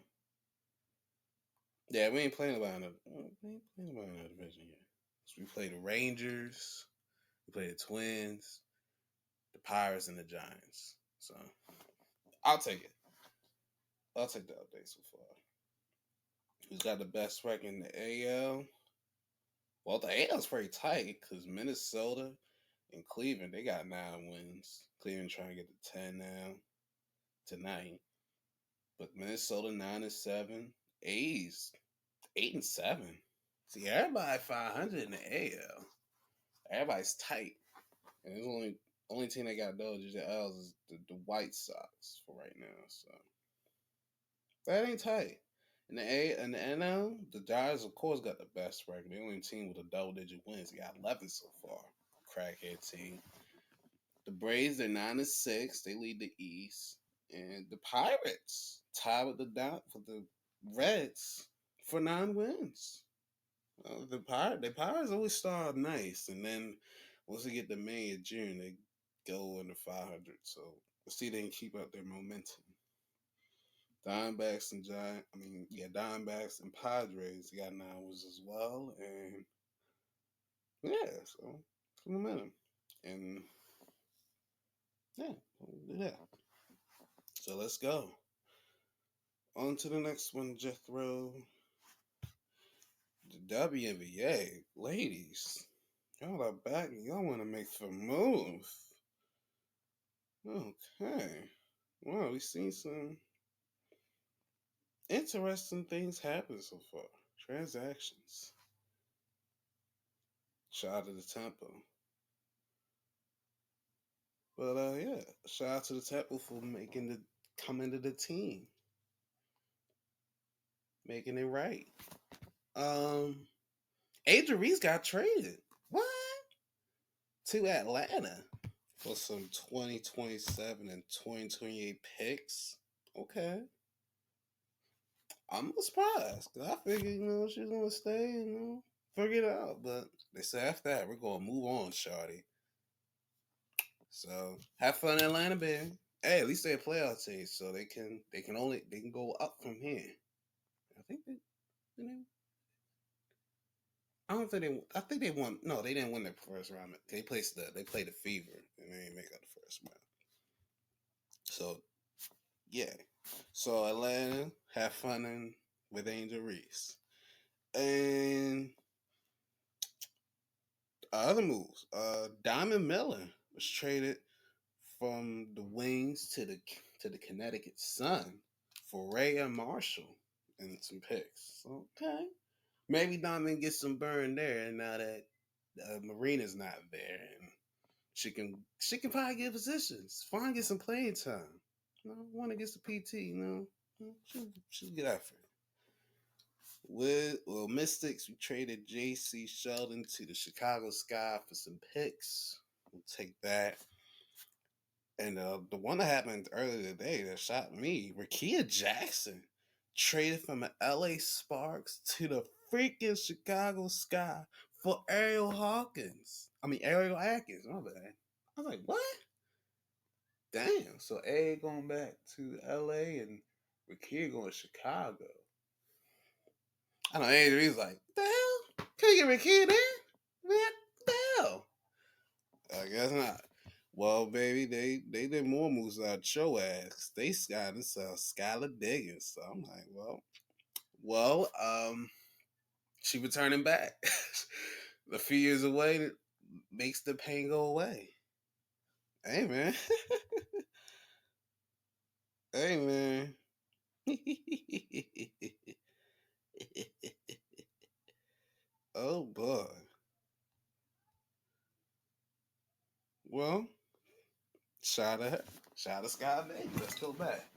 Yeah, we ain't playing by another division yet. So we play the Rangers, we play the Twins, the Pirates, and the Giants. So I'll take it. I'll take the update so far. Who's got the best record in the AL? Well, the AL's pretty tight because Minnesota and Cleveland, they got 9 wins. Cleveland trying to get to 10 now tonight. But Minnesota 9-7. A's 8-7. See, everybody 500 in the AL. Everybody's tight. And there's only team that got those L's is the White Sox for right now. So that ain't tight. In the NL, the Dodgers of course got the best record. The only team with a double-digit wins. They got 11 so far. Crackhead team. The Braves are 9-6. They lead the East. And the Pirates tied with the Reds for 9 wins. The Pirates always start nice, and then once they get to May or June, they go under 500. So let's see if they can keep up their momentum. Diamondbacks and Padres got 9 wins as well, and yeah, so momentum, and yeah, we'll do that. So let's go on to the next one, Jethro. The WNBA, ladies, y'all are back and y'all want to make some move. Okay. Well, we've seen some interesting things happen so far. Transactions. Shout out to the Temple. But yeah, shout out to the Temple for coming to the team. Making it right. Adrian Reese got traded. What? To Atlanta for some 2027 and 2028 picks. Okay. I'm surprised because I figured, she's gonna stay, figure it out. But they said after that, we're gonna move on, shawty. So have fun in Atlanta, baby. Hey, at least they're a playoff team, so they can go up from here. I think they I don't think they. I think they won. No, they didn't win the first round. They played the Fever and they didn't make out the first round. So yeah. So Atlanta, have fun with Angel Reese. And other moves. Diamond Miller was traded from the Wings to the Connecticut Sun for Ray and Marshall and some picks. So, okay, maybe Diamond gets some burn there now that Marina's not there, and she can probably get positions. Fine, get some playing time. You know, want to get some PT. She'll get after it. Mystics, we traded J.C. Sheldon to the Chicago Sky for some picks. We'll take that. And the one that happened earlier today that shot me, Rakia Jackson traded from the LA Sparks to the freaking Chicago Sky for Ariel Atkins. My bad. I was like, what? Damn. So A going back to LA and Rakia going to Chicago. I know Adrian's like, the hell? Can we get Rakia there? Man, the hell? I guess not. Well, baby, they did more moves out your ass. They got this Skylar Diggins. So I'm like, well, she returning back. A few years away makes the pain go away. Hey man. Hey man. Oh boy. Well, shout out, shout out Sky baby. Let's go back.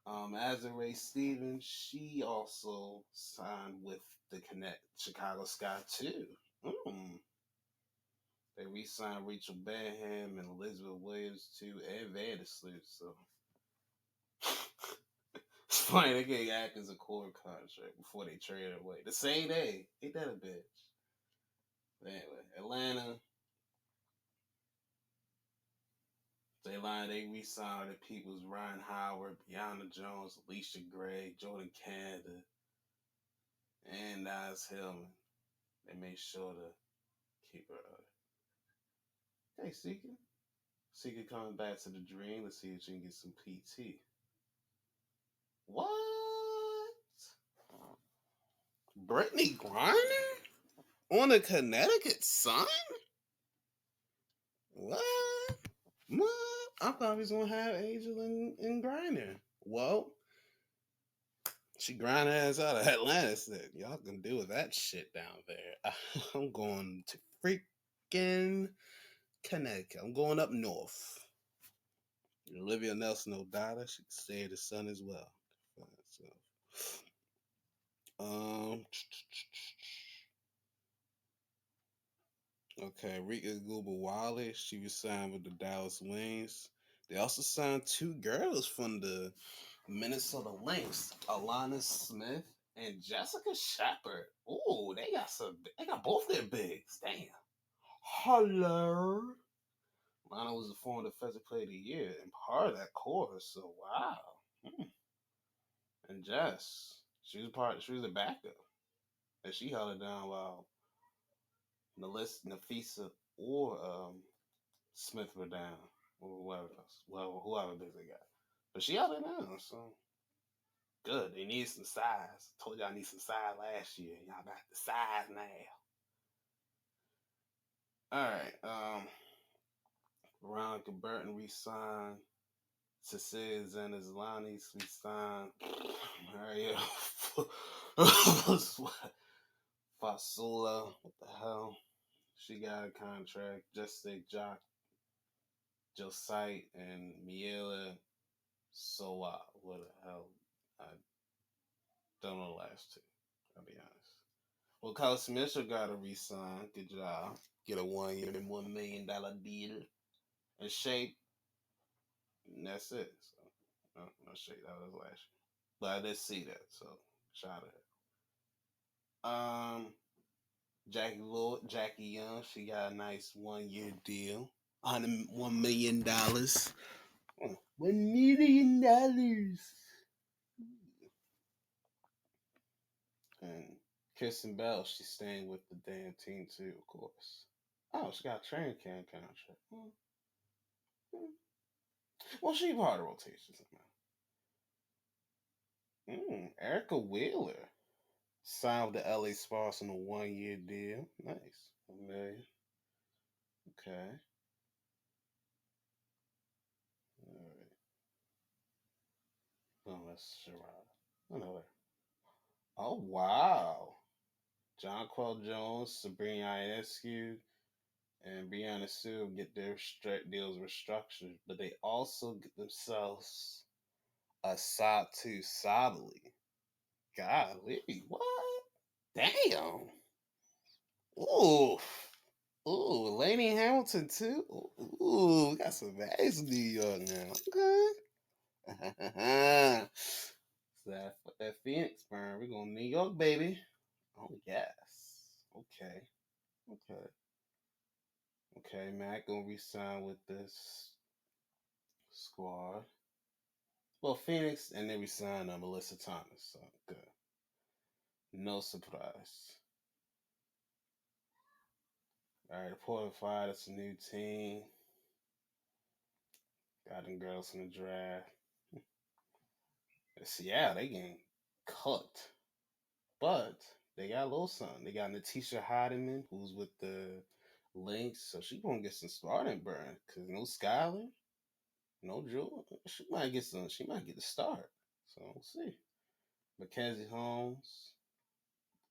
Azure Stevens, she also signed with the Connect Chicago Sky too. Mm. They re-signed Rachel Banham and Elizabeth Williams too, and Vandersloot. So it's funny they gave Atkins a core contract before they traded away. The same day, ain't that a bitch? But anyway, Atlanta. They re-signed the people's Ryan Howard, Brianna Jones, Alicia Gray, Jordan Canada, and Nice Hillman. They made sure to keep her. Hey, Seeker. Seeker coming back to the dream. Let's see if she can get some PT. What? Brittany Griner? On the Connecticut Sun? What? What? I thought he was going to have Angel and Griner. Well, she grind her ass out of Atlanta. Said, y'all can deal with that shit down there. I'm going to freaking Connecticut. I'm going up north. Olivia Nelson O'Donnell, she can stay at the Sun as well. So, okay, Rika Goober Wallace, she was signed with the Dallas Wings. They also signed two girls from the Minnesota Lynx, Alana Smith and Jessica Shepard. Ooh, they got both their bigs. Damn. Hello. Lana was the former defensive player of the year and part of that core, so wow. And Jess, she was a backup. And she held it down while Nafisa or Smith were down. Or whoever else. Well, whoever big they got. But she held it down, so good. They need some size. Told y'all I need some size last year. Y'all got the size now. Alright, Veronica Burton re-signed. Cecilia Zanizlani re-signed. Maria Fasula. What the hell? She got a contract. Jessica Jock, Josite, and Miela Soa. What the hell? I don't know the last two. I'll be honest. Well, Carlos Mitchell got a re-sign. Good job. Get a 1 year and $1 million deal. And Shape, and that's it. So, no Shape. That was last year. But I did see that, so shout out. Jackie Young, she got a nice 1 year deal. $1 million. $1 million. And Kristen Bell, she's staying with the damn team too, of course. Oh, she got a training camp contract. Well, she part of the rotation somehow. Erica Wheeler signed with the LA Sparks on a 1-year deal. Nice. $1 million. Okay. All right. Oh, that's Sherrod. Another. Oh, wow. John Quell Jones, Sabrina Ionescu, and Brianna Sue get their deals restructured, but they also get themselves a Satu Sabali. Golly, what? Damn. Ooh. Ooh, Laney Hamilton too. Ooh, we got some bags in New York now. Okay. So that Phoenix burn, we're going to New York, baby. Oh yes. Okay. Okay. Okay, Matt gonna resign with this squad. Well, Phoenix, and then resign Melissa Thomas. So good. No surprise. All right, the Portland Fire. That's a new team. Got them girls in the draft. Seattle, they getting cut, but they got a little something. They got Natisha Hardiman, who's with the Lynx, so she gonna get some starting burn. Cause no Skyler, no Jewel. She might get some. She might get the start. So we'll see. Mackenzie Holmes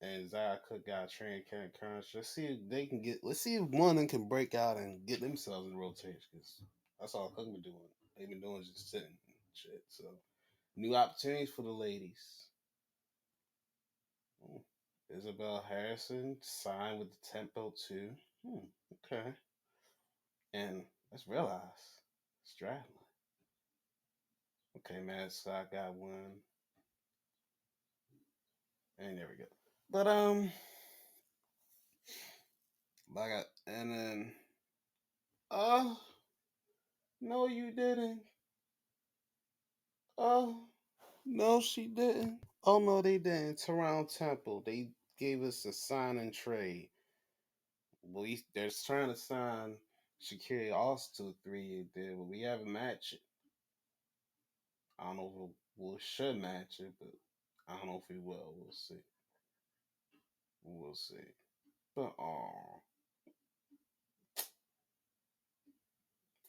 and Zaya Cook got a training camp current. Let's see if they can get. Let's see if one of them can break out and get themselves in rotation. Because that's all Cook been doing. They've been doing is just sitting and shit. So new opportunities for the ladies. Isabel Harrison signed with the Tempo too. Okay. And let's realize Stradlin. Okay, Mad Scott got one. And there we go. But and then no you didn't. Oh no she didn't. Oh no they didn't. Toronto Temple. They gave us a sign and trade. They're trying to sign Shakira Austin to a 3-year deal, but we haven't matched it. I don't know if we should match it, but I don't know if we will. We'll see. We'll see. But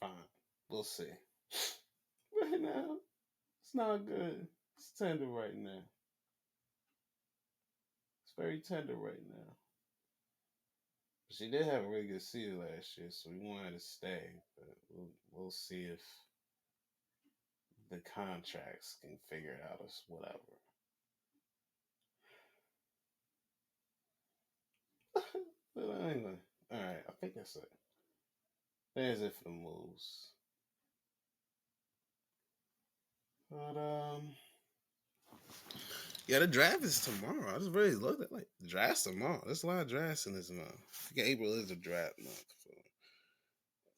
fine. We'll see. Right now, it's not good. It's tender right now. It's very tender right now. But she did have a really good season last year, so we wanted to stay. But we'll see if the contracts can figure it out or whatever. But anyway, all right. I think that's it. There's it for the moves. But yeah, the draft is tomorrow. I just really looked at the draft's tomorrow. There's a lot of drafts in this month. I think April is the draft month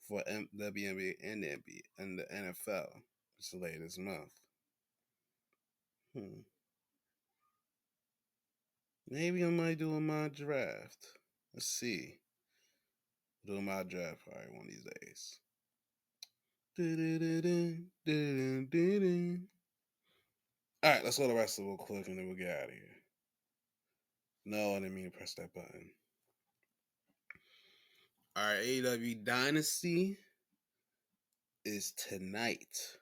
for WNBA and the NBA and the NFL. It's later this month. Maybe I might do a mock draft. Let's see. Do my draft probably one of these days. All right, let's go to the rest of it real quick and then we'll get out of here. No, I didn't mean to press that button. All right, AEW Dynasty is tonight.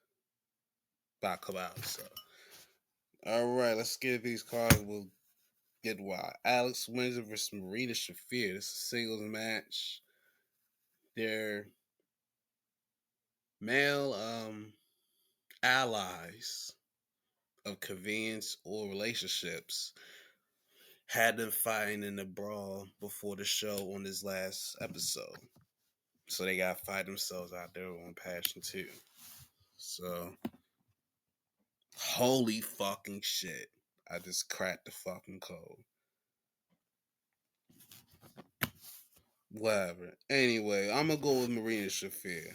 About to come out. So, all right, let's get these cards. We'll get wild. Alex Windsor versus Marina Shafir. This is a singles match. They're male allies of convenience or relationships had them fighting in the brawl before the show on this last episode. So they got to fight themselves out there on Passion 2. So, holy fucking shit. I just cracked the fucking code. Whatever. Anyway, I'm gonna go with Marina Shafir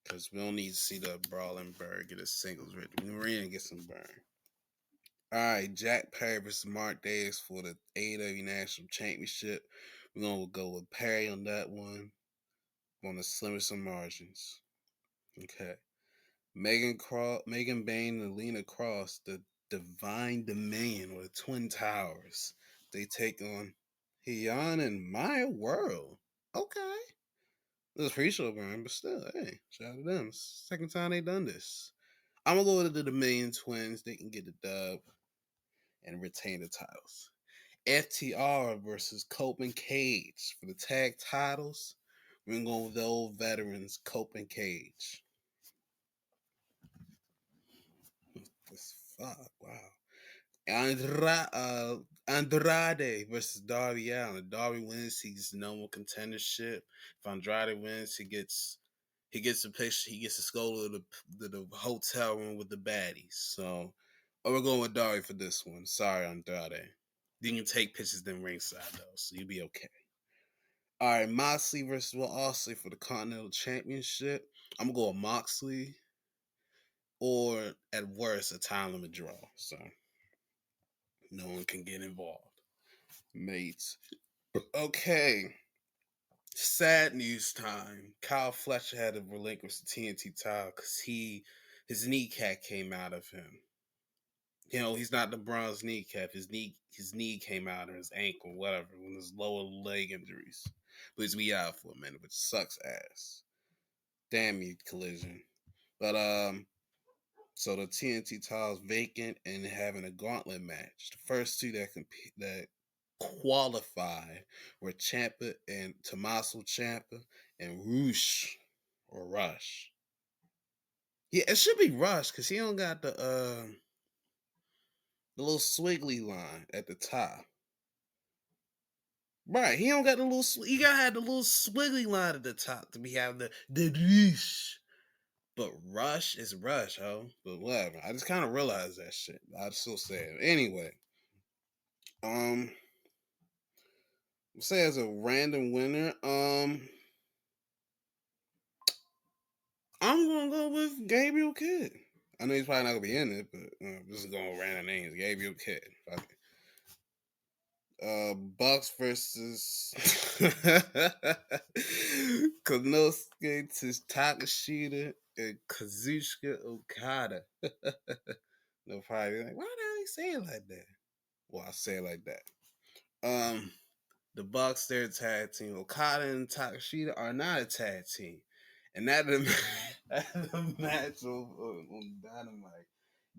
because we don't need to see the Brawling Bird get a singles record. Marina gets some burn. All right, Jack Perry versus Mark Davis for the AEW National Championship. We're gonna go with Perry on that one on the slimmest of margins. Okay. Megan Bain and Lena Cross, the Divine Domain or the Twin Towers. They take on Heian and Maya World. Okay. This is pre-show burn, but still, hey, shout out to them. Second time they done this. I'm gonna go with the Dominion Twins. They can get the dub and retain the titles. FTR versus Cope and Cage for the tag titles. We're gonna go with the old veterans, Cope and Cage. This fuck, wow. Andrade versus Darby Allin. Darby wins, he's normal contendership. If Andrade wins, he gets a picture, he gets to go to the hotel room with the baddies. So we're going with Darby for this one. Sorry, Andrade. You can take pictures then ringside though, so you'll be okay. All right, Moxley versus Will Ospreay for the Continental Championship. I'm gonna go with Moxley, or at worst, a time limit draw. So no one can get involved. Mates. Okay. Sad news time. Kyle Fletcher had to relinquish the TNT title because his kneecap came out of him. You know, he's not the bronze kneecap. His knee came out or his ankle, whatever, one of his lower leg injuries. But he's be out for a minute, which sucks ass. Damn you, Collision. But so the TNT title's vacant and having a gauntlet match. The first two that qualify were Ciampa and Tommaso Ciampa and Rush. Yeah, it should be Rush because he don't got the little swiggly line at the top. Right, he don't got the little. You gotta have the little swiggly line at the top to be having the Rush. But Rush is Rush, ho. But whatever. I just kind of realized that shit. I'd still say it anyway. Um, say as a random winner, I'm gonna go with Gabriel Kidd. I know he's probably not gonna be in it, but this is going random names. Gabriel Kidd. Bucks versus Konosuke Takashita and Kazuchika Okada. They'll probably be like, why do they say it like that? Well, I say it like that. The Bucks, they're a tag team. Okada and Takashita are not a tag team. And that the match on Dynamite,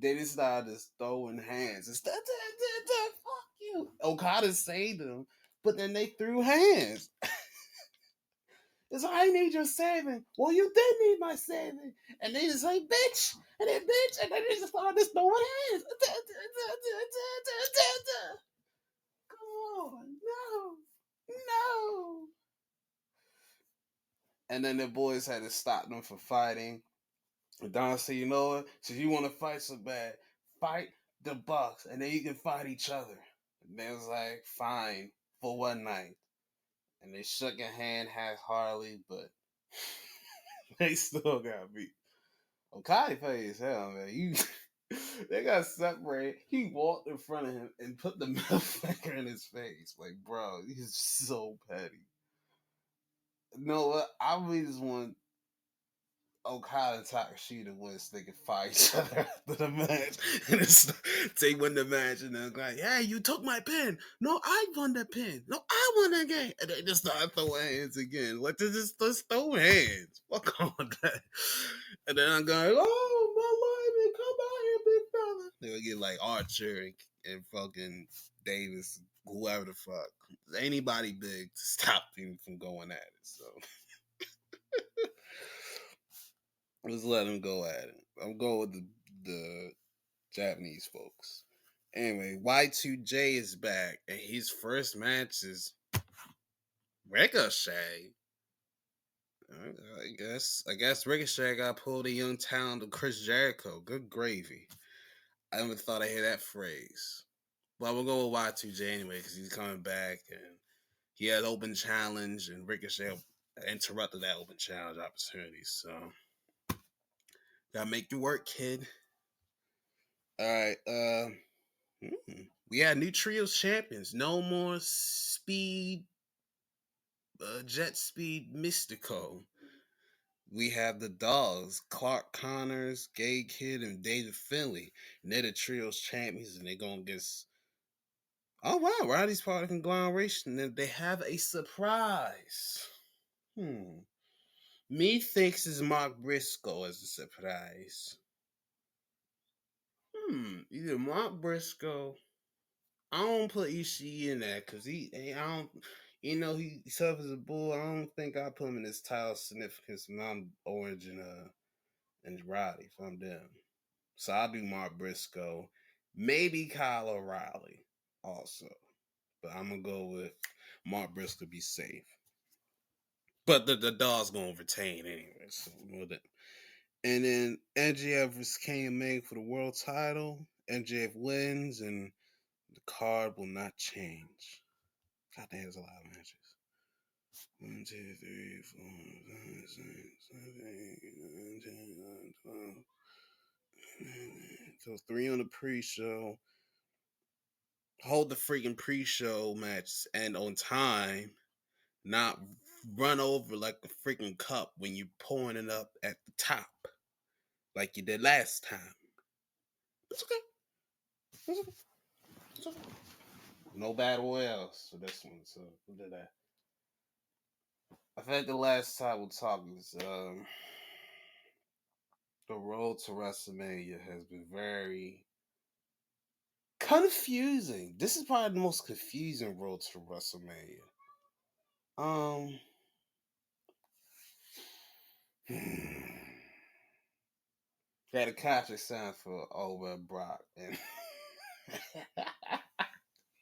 they just started just throwing hands. It's fuck you. Okada saved them, but then they threw hands. It's like, I need your saving. Well, you did need my saving. And they just like, bitch. And then bitch. And then they just started just throwing hands. Come on. No. And then the boys had to stop them from fighting. And Don said, you know what? Since you want to fight so bad, fight the Bucks. And then you can fight each other. And they was like, fine, for one night. And they shook a hand half-heartedly, but they still got beat. Okada paid as hell, man. They got separated. He walked in front of him and put the middle finger in his face. Like, bro, he's so petty. You know what? I really just want Okada and Takashita win so they can fight each other after the match. And they win the match and they're like, hey, you took my pin. No, I won the pin. No, I won the game. And they just start throwing hands again. Like, just throw hands. Fuck on that. And then I'm going, oh, my life, come out here, big fella. They'll get like Archer and fucking Davis, whoever the fuck. Anybody big to stop them from going at it. So let's let them go at it. I'm going with the Japanese folks. Anyway, Y2J is back, and his first match is Ricochet. I guess Ricochet got pulled a young talent of Chris Jericho. Good gravy. I never thought I'd hear that phrase. But we'll go with Y2J anyway, because he's coming back, and He had open challenge, and Ricochet interrupted that open challenge opportunity. So, gotta make your work, kid. All right. We had new trios champions. No more speed, jet speed mystico. We have the dogs, Clark Connors, Gay Kid, and David Finley. And they're the trios champions, and they're going against. Oh, wow. Roddy's part of the conglomeration. And they have a surprise. Me thinks it's Mark Briscoe as a surprise. Either Mark Briscoe. I don't put Ishii in that because I don't, he suffers a bull. I don't think I put him in his title significance. I'm Orange and Roddy if I'm them. So I'll do Mark Briscoe, maybe Kyle O'Reilly also, but I'm gonna go with Mark Briscoe to be safe. But the dog's gonna retain anyway. So and then MJF vs King Ming for the world title. MJF wins, and the card will not change. God damn, there's a lot of matches. 1, 2, 3, 4, 5, 6, 7, 8, 9, 10, 11, 12. So 3 on the pre-show. Hold the freaking pre-show match and on time, not run over like a freaking cup when you're pouring it up at the top, like you did last time. It's okay. It's okay. It's okay. No battle else for this one, so who did that? I think the last time we'll talk is the road to WrestleMania has been very confusing. This is probably the most confusing road to WrestleMania. They had a contract signed for Over Brock, and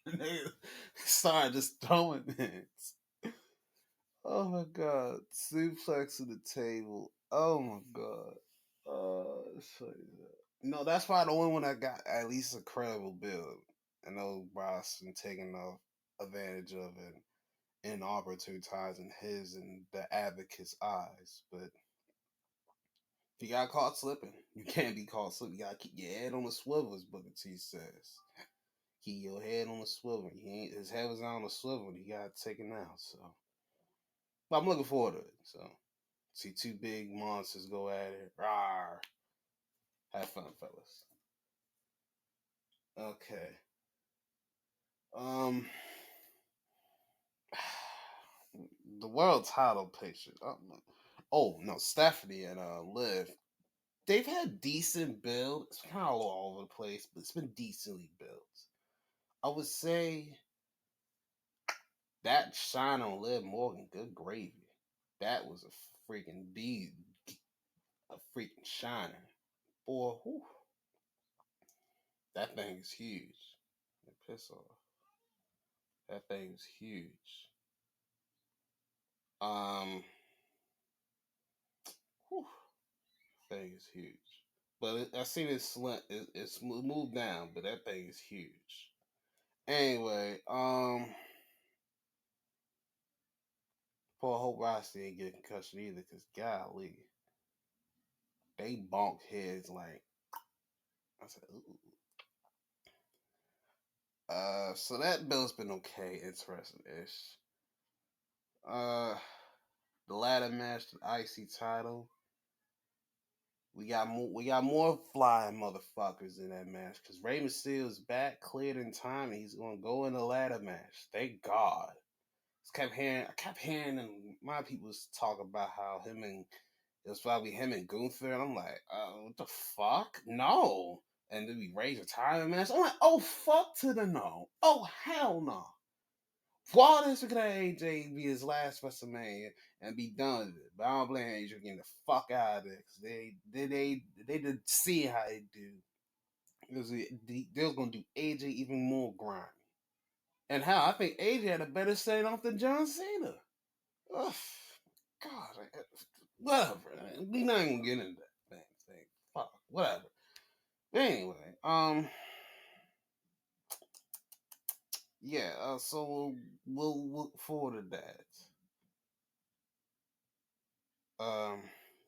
they started just throwing things. Oh my god, suplex to the table. Oh my god. No, that's probably the only one that got at least a credible build. I know Brock's been taking advantage of it in opportune times in his and the advocate's eyes, but if you got caught slipping, you can't be caught slipping. You gotta keep your head on the swivel, as Booker T says. Keep your head on the swivel. His head was on the swivel. He got taken out. So, but I'm looking forward to it. So, see 2 big monsters go at it. Rawr. Have fun, fellas. Okay. The world title picture. Oh no, Stephanie and Liv. They've had decent build. It's kind of all over the place, but it's been decently built. I would say that shine on Liv Morgan, good gravy. That was a freaking a freaking shiner. Boy, whew, that thing is huge. Piss off. That thing is huge. Um, whew, thing is huge. But I seen it slant. It's moved down, but that thing is huge. Anyway, poor Hope Rossi ain't getting concussion either, cause golly, they bonked heads like I said. Ooh. So that bill's been okay, interesting-ish. The ladder match, the IC title. We got more flying motherfuckers in that match because Rey Mysterio's back, cleared in time, and he's gonna go in the ladder match. Thank God. I kept hearing, and my people talk about how it was probably him and Gunther, and I'm like, what the fuck? No. And then we raise a title match. I'm like, oh fuck to the no. Oh hell no. Why this could AJ be his last WrestleMania and be done with it? But I don't blame AJ getting the fuck out of there because they did see how they do. They was gonna do AJ even more grimy. And how I think AJ had a better setting off than John Cena. Ugh, God, whatever. We not even gonna get into that thing. Fuck, whatever. Anyway, Yeah, so we'll look forward to that. Um,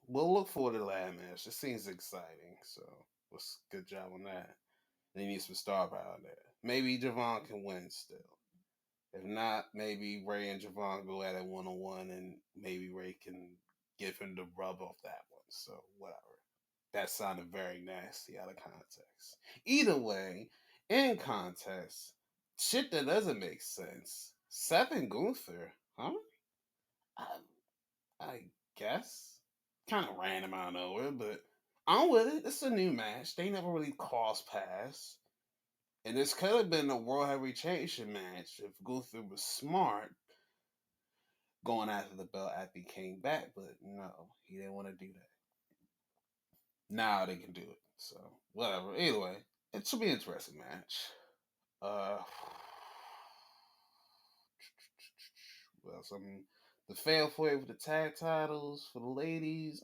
we'll look forward to the ladder match. It seems exciting, so let's good job on that. They need some star power there. Maybe Javon can win still. If not, maybe Ray and Javon go at it 1-on-1, and maybe Ray can give him the rub off that one. So whatever. That sounded very nasty out of context. Either way, in context, shit that doesn't make sense. Seth and Gunther, huh? I, I guess. Kind of random out of nowhere, but I'm with it. It's a new match. They never really crossed paths. And this could have been a World Heavyweight Championship match if Gunther was smart going after the belt after he came back, but no, he didn't want to do that. Now they can do it. So, whatever. Anyway, it should be an interesting match. Uh, well, some the fail for it with the tag titles for the ladies.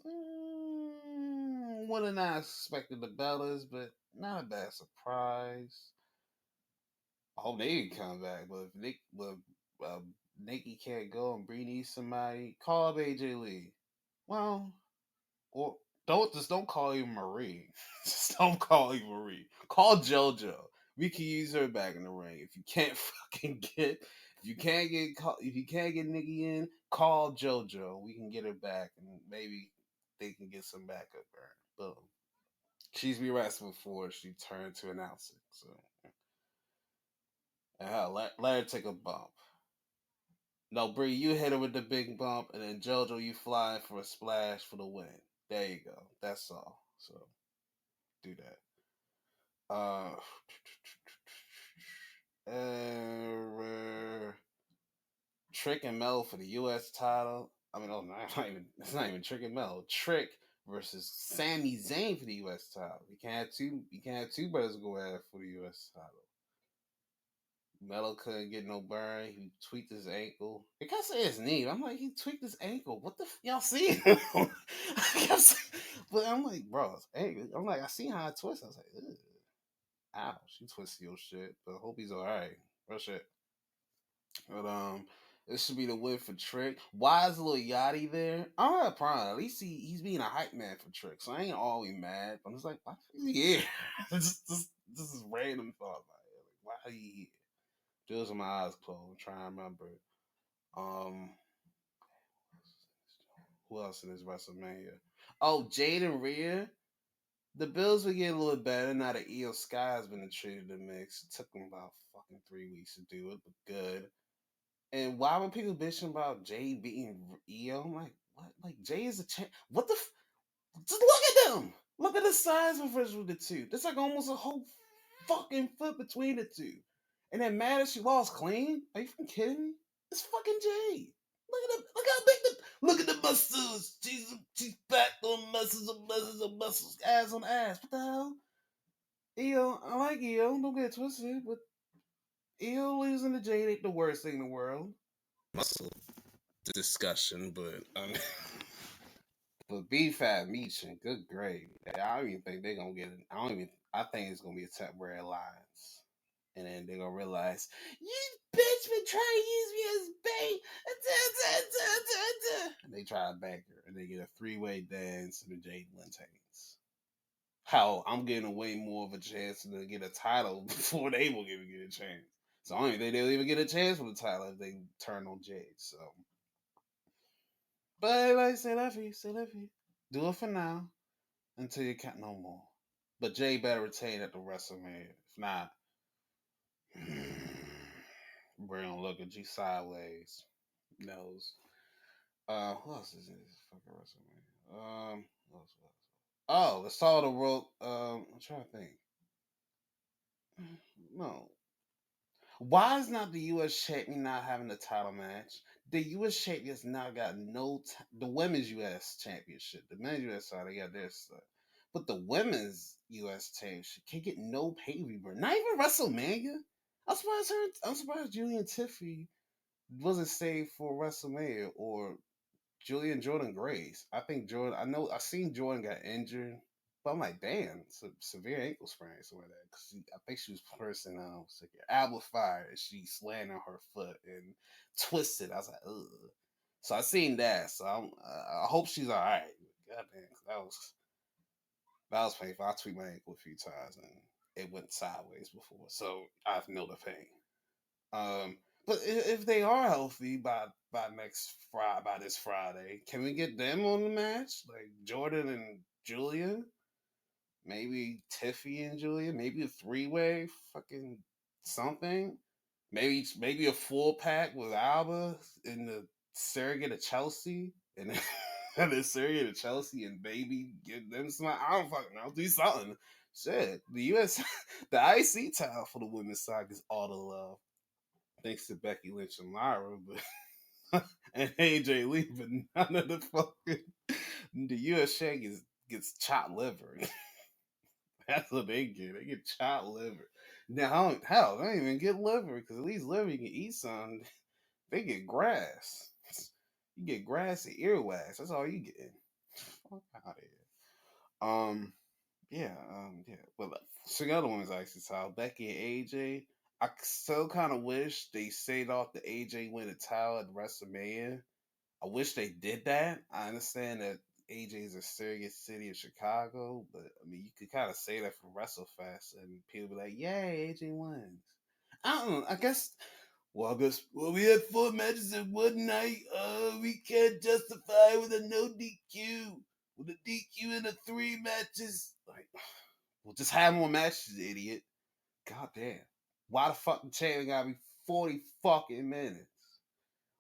Would have not expected the Bellas, but not a bad surprise. I hope they can come back, but if Nikki can't go and Bree needs somebody, call up AJ Lee. Well, or don't call you Marie. Just don't call you Marie. Call JoJo. We can use her back in the ring. If you can't fucking get if you can't get Nikki in, call JoJo. We can get her back and maybe they can get some backup her. Boom. She's been wrestling before she turned to announcing. So hell, let her take a bump. No, Bree, you hit her with the big bump, and then JoJo, you fly for a splash for the win. There you go. That's all. So do that. Uh, uh Trick and Mel for the U.S. title. I mean, oh, not even it's not even Trick and Mel. Trick versus Sami Zayn for the U.S. title. You can't have two. You can't have two brothers go at it for the U.S. title. Melo couldn't get no burn. He tweaked his ankle. They can't say his knee. I'm like, he tweaked his ankle. What the y'all see him? But I'm like, bro, it's ankle. I'm like, I see how I twist. I was like, ugh. Ouch, you twisted your shit. But I hope he's all right. Real shit. But this should be the win for Trick. Why is little Yachty there? I don't have a problem. At least he's being a hype man for Trick. So I ain't always mad. But I'm just like, why is he here? This is random thought about it. Like, why are he here? Just with my eyes closed. I'm trying to remember. Um, who else in this WrestleMania? Oh, Jade and Rhea. The Bills were getting a little better now that Io Sky has been intruded in the mix. It took them about fucking 3 weeks to do it, but good. And why were people bitching about Jay beating Io? I'm like, what? Like Jay is a champ. What the? Just look at them. Look at the size difference with the two. There's like almost a whole fucking foot between the two. And then mad she lost clean. Are you fucking kidding me? It's fucking Jay. Look at the look how big the look at the muscles. She's back on muscles, ass on ass. What the hell? Io, I like Io. Don't get it twisted, but Io losing to Jade ain't the worst thing in the world. Muscle discussion, but but B-Fat Meechin, good grade. I don't even think they're gonna get it. I think it's gonna be a temporary alliance. And then they're gonna realize, you bitch been trying to use me as bait. And they try to bank her. And they get a three-way dance and the Jade maintains. How I'm getting way more of a chance to get a title before they will even get a chance. So I don't even think they'll even get a chance for the title if they turn on Jade. So but everybody say that for you, say that for you. Do it for now until you can't no more. But Jay better retain at the WrestleMania. If not, we're gonna look at you sideways. Nose. Who else is in this fucking WrestleMania? What else? Oh, let's talk the world. I'm trying to think. No, why is not the U.S. champion not having a title match? The U.S. champions now got the women's U.S. championship. The men's U.S. side, they got their stuff. But the women's U.S. championship can't get no pay per Not even WrestleMania. I'm surprised Julian Tiffy wasn't saved for WrestleMania or Julian Jordan Grace. I think Jordan. I seen Jordan got injured. But I'm like, damn, it's a severe ankle sprain or something like that. Cause I think she was pressing like an amplifier and she slammed on her foot and twisted. I was like, ugh. So I seen that. So I hope she's all right. God damn, that was painful. I tweaked my ankle a few times and it went sideways before, so I know the pain. But if they are healthy by this Friday, can we get them on the match? Like Jordan and Julia, maybe Tiffy and Julia, maybe a 3-way, fucking something. Maybe a full pack with Alba and the surrogate of Chelsea and and the surrogate of Chelsea and baby give them some. I don't fucking know. Do something. Shit, the US, the IC title for the women's side is all the love thanks to Becky Lynch and Lyra, but and AJ Lee, but none of the fucking the US Shag gets chopped liver. That's what they get. They get chopped liver. Now, hell, they don't even get liver because at least liver you can eat some. They get grass. You get grass and earwax. That's all you get. Fuck out of here. Yeah. But so the other ones actually saw Becky and AJ. I still kind of wish they saved off the AJ win the title at WrestleMania. I wish they did that. I understand that AJ is a serious city of Chicago, but I mean, you could kind of say that for WrestleFest, and people be like, "Yay, AJ wins." I don't know. I guess. Well, we had 4 matches in one night. We can't justify with a no DQ, with a DQ in the 3 matches. Like, well, just have more matches, idiot. God damn. Why the fucking champion gotta be 40 fucking minutes?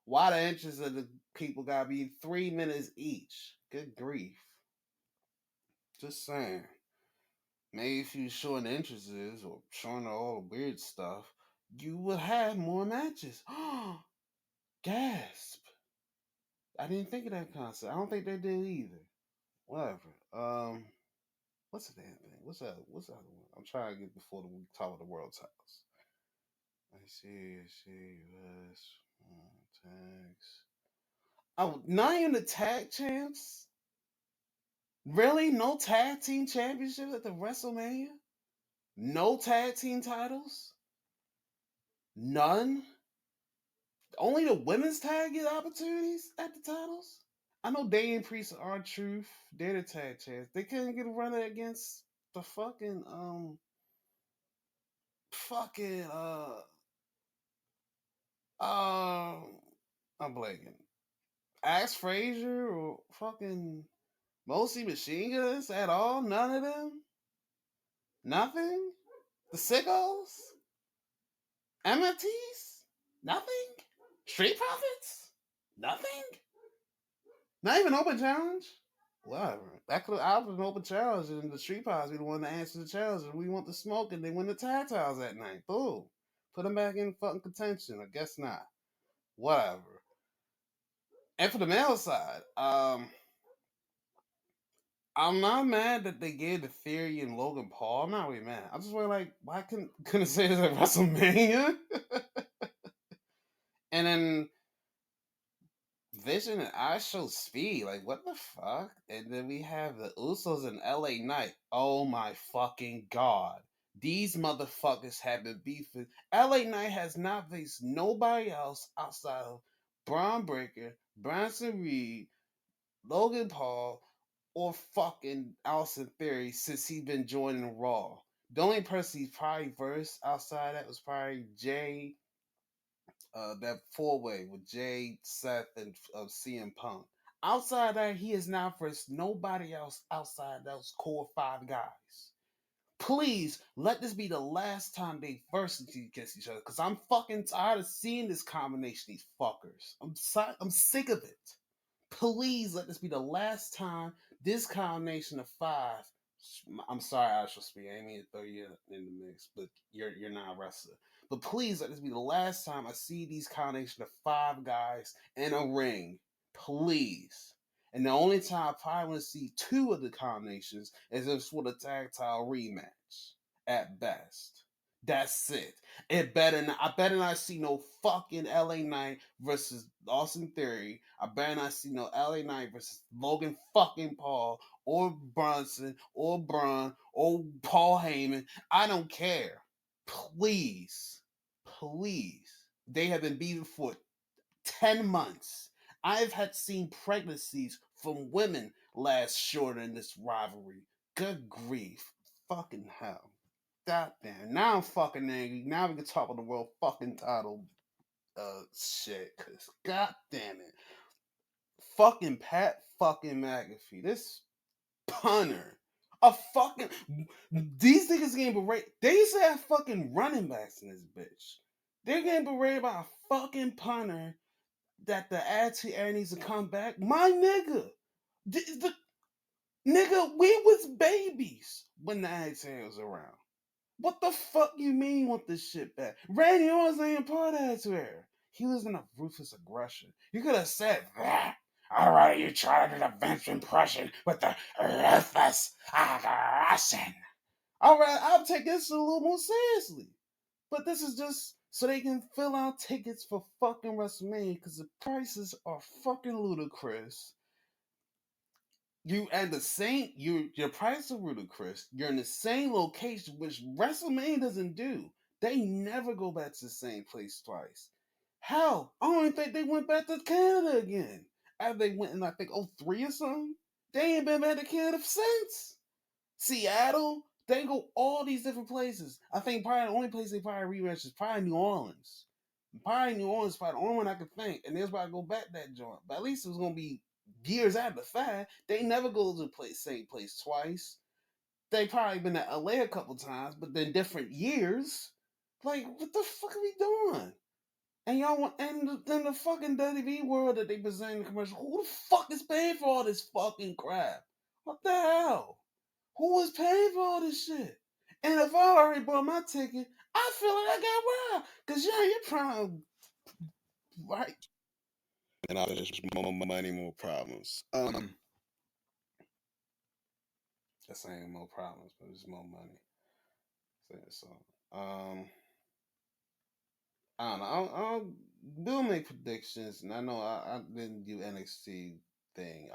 Why the entries of the people gotta be 3 minutes each? Good grief. Just saying. Maybe if you showing the entrances or showing all the weird stuff, you would have more matches. Gasp. I didn't think of that concept. I don't think they did either. Whatever. What's the damn thing? What's the other one? I'm trying to get before we talk about the world titles. I see. West, tags. Oh, not even the tag champs? Really? No tag team championships at the WrestleMania? No tag team titles? None? Only the women's tag get opportunities at the titles? I know Damian Priest and R-Truth, they're the tag champs. They couldn't get a run against the fucking I'm blanking. Axe Frazier or fucking Mosi Machine Guns at all? None of them? Nothing? The Sickos? MFTs? Nothing? Street Profits? Nothing? Not even open challenge? Whatever. That could have been an open challenge and the Street Profits be the one to answer the challenge and we want the smoke and they win the tag titles that night. Boom. Put them back in fucking contention. I guess not. Whatever. And for the male side, I'm not mad that they gave the Theory and Logan Paul. I'm not really mad. I'm just really like, why couldn't say this at WrestleMania? And then Vision and I Show Speed. Like, what the fuck? And then we have the Usos and LA Knight. Oh my fucking god. These motherfuckers have been beefing. LA Knight has not faced nobody else outside of Braun Breaker, Bronson Reed, Logan Paul, or fucking Austin Theory since he been joining Raw. The only person he's probably versed outside that was probably Jay, that 4-way with Jay, Seth, and CM Punk. Outside that, he is not versed nobody else outside those core 5 guys. Please let this be the last time they verse against each other, because I'm fucking tired of seeing this combination. These fuckers. I'm sick of it. Please let this be the last time this combination of 5. I'm sorry, I shall speak. I ain't mean to throw you in the mix, but you're not a wrestler. But please let this be the last time I see these combination of 5 guys in a ring. Please. And the only time I probably want to see 2 of the combinations is if it's for the tag title rematch at best. That's it. It better not. I better not see no fucking LA Knight versus Austin Theory. I better not see no LA Knight versus Logan fucking Paul or Bronson or Braun or Paul Heyman. I don't care. Please, please. They have been beaten for 10 months. I've had seen pregnancies from women last shorter in this rivalry. Good grief. Fucking hell. God damn. Now I'm fucking angry. Now we can talk about the world fucking title shit. Cause god damn it. Fucking Pat fucking McAfee. This punter. A fucking these niggas getting berated. They used to have fucking running backs in this bitch. They're getting berated by a fucking punter that the attitude era needs to come back. My nigga. The nigga, we was babies when the attitude was around. What the fuck you mean want this shit back? Randy Orton ain't part of that era. He was in a ruthless aggression. You could have said that. All right, you tried an Vince impression with the ruthless aggression. All right, I'll take this a little more seriously. But this is just so they can fill out tickets for fucking WrestleMania because the prices are fucking ludicrous. You and the same your prices are ludicrous. You're in the same location, which WrestleMania doesn't do. They never go back to the same place twice. Hell, I don't even think they went back to Canada again. After they went in, I think, '03 or something. They ain't been back to Canada since. Seattle, they go all these different places. I think probably the only place they probably rematch is probably New Orleans. Probably New Orleans, probably the only one I could think, and they was about to go back that joint. But at least it was gonna be years after the fact. They never go to the same place twice. They probably been to LA a couple times, but then different years. Like, what the fuck are we doing? And y'all want and then the fucking WWE world that they present in the commercial. Who the fuck is paying for all this fucking crap? What the hell? Who was paying for all this shit? And if I already bought my ticket, I feel like I got robbed. Cause yeah, you're trying right. And I there's more money, more problems. That's saying more problems, but it's more money. So I don't know. We'll make predictions, and I know I didn't do NXT thing.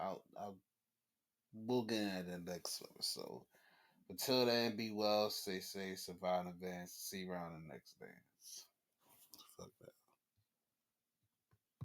We'll get into the next episode. Until then, be well, stay safe, survive in advance. See you around the next dance. Fuck that.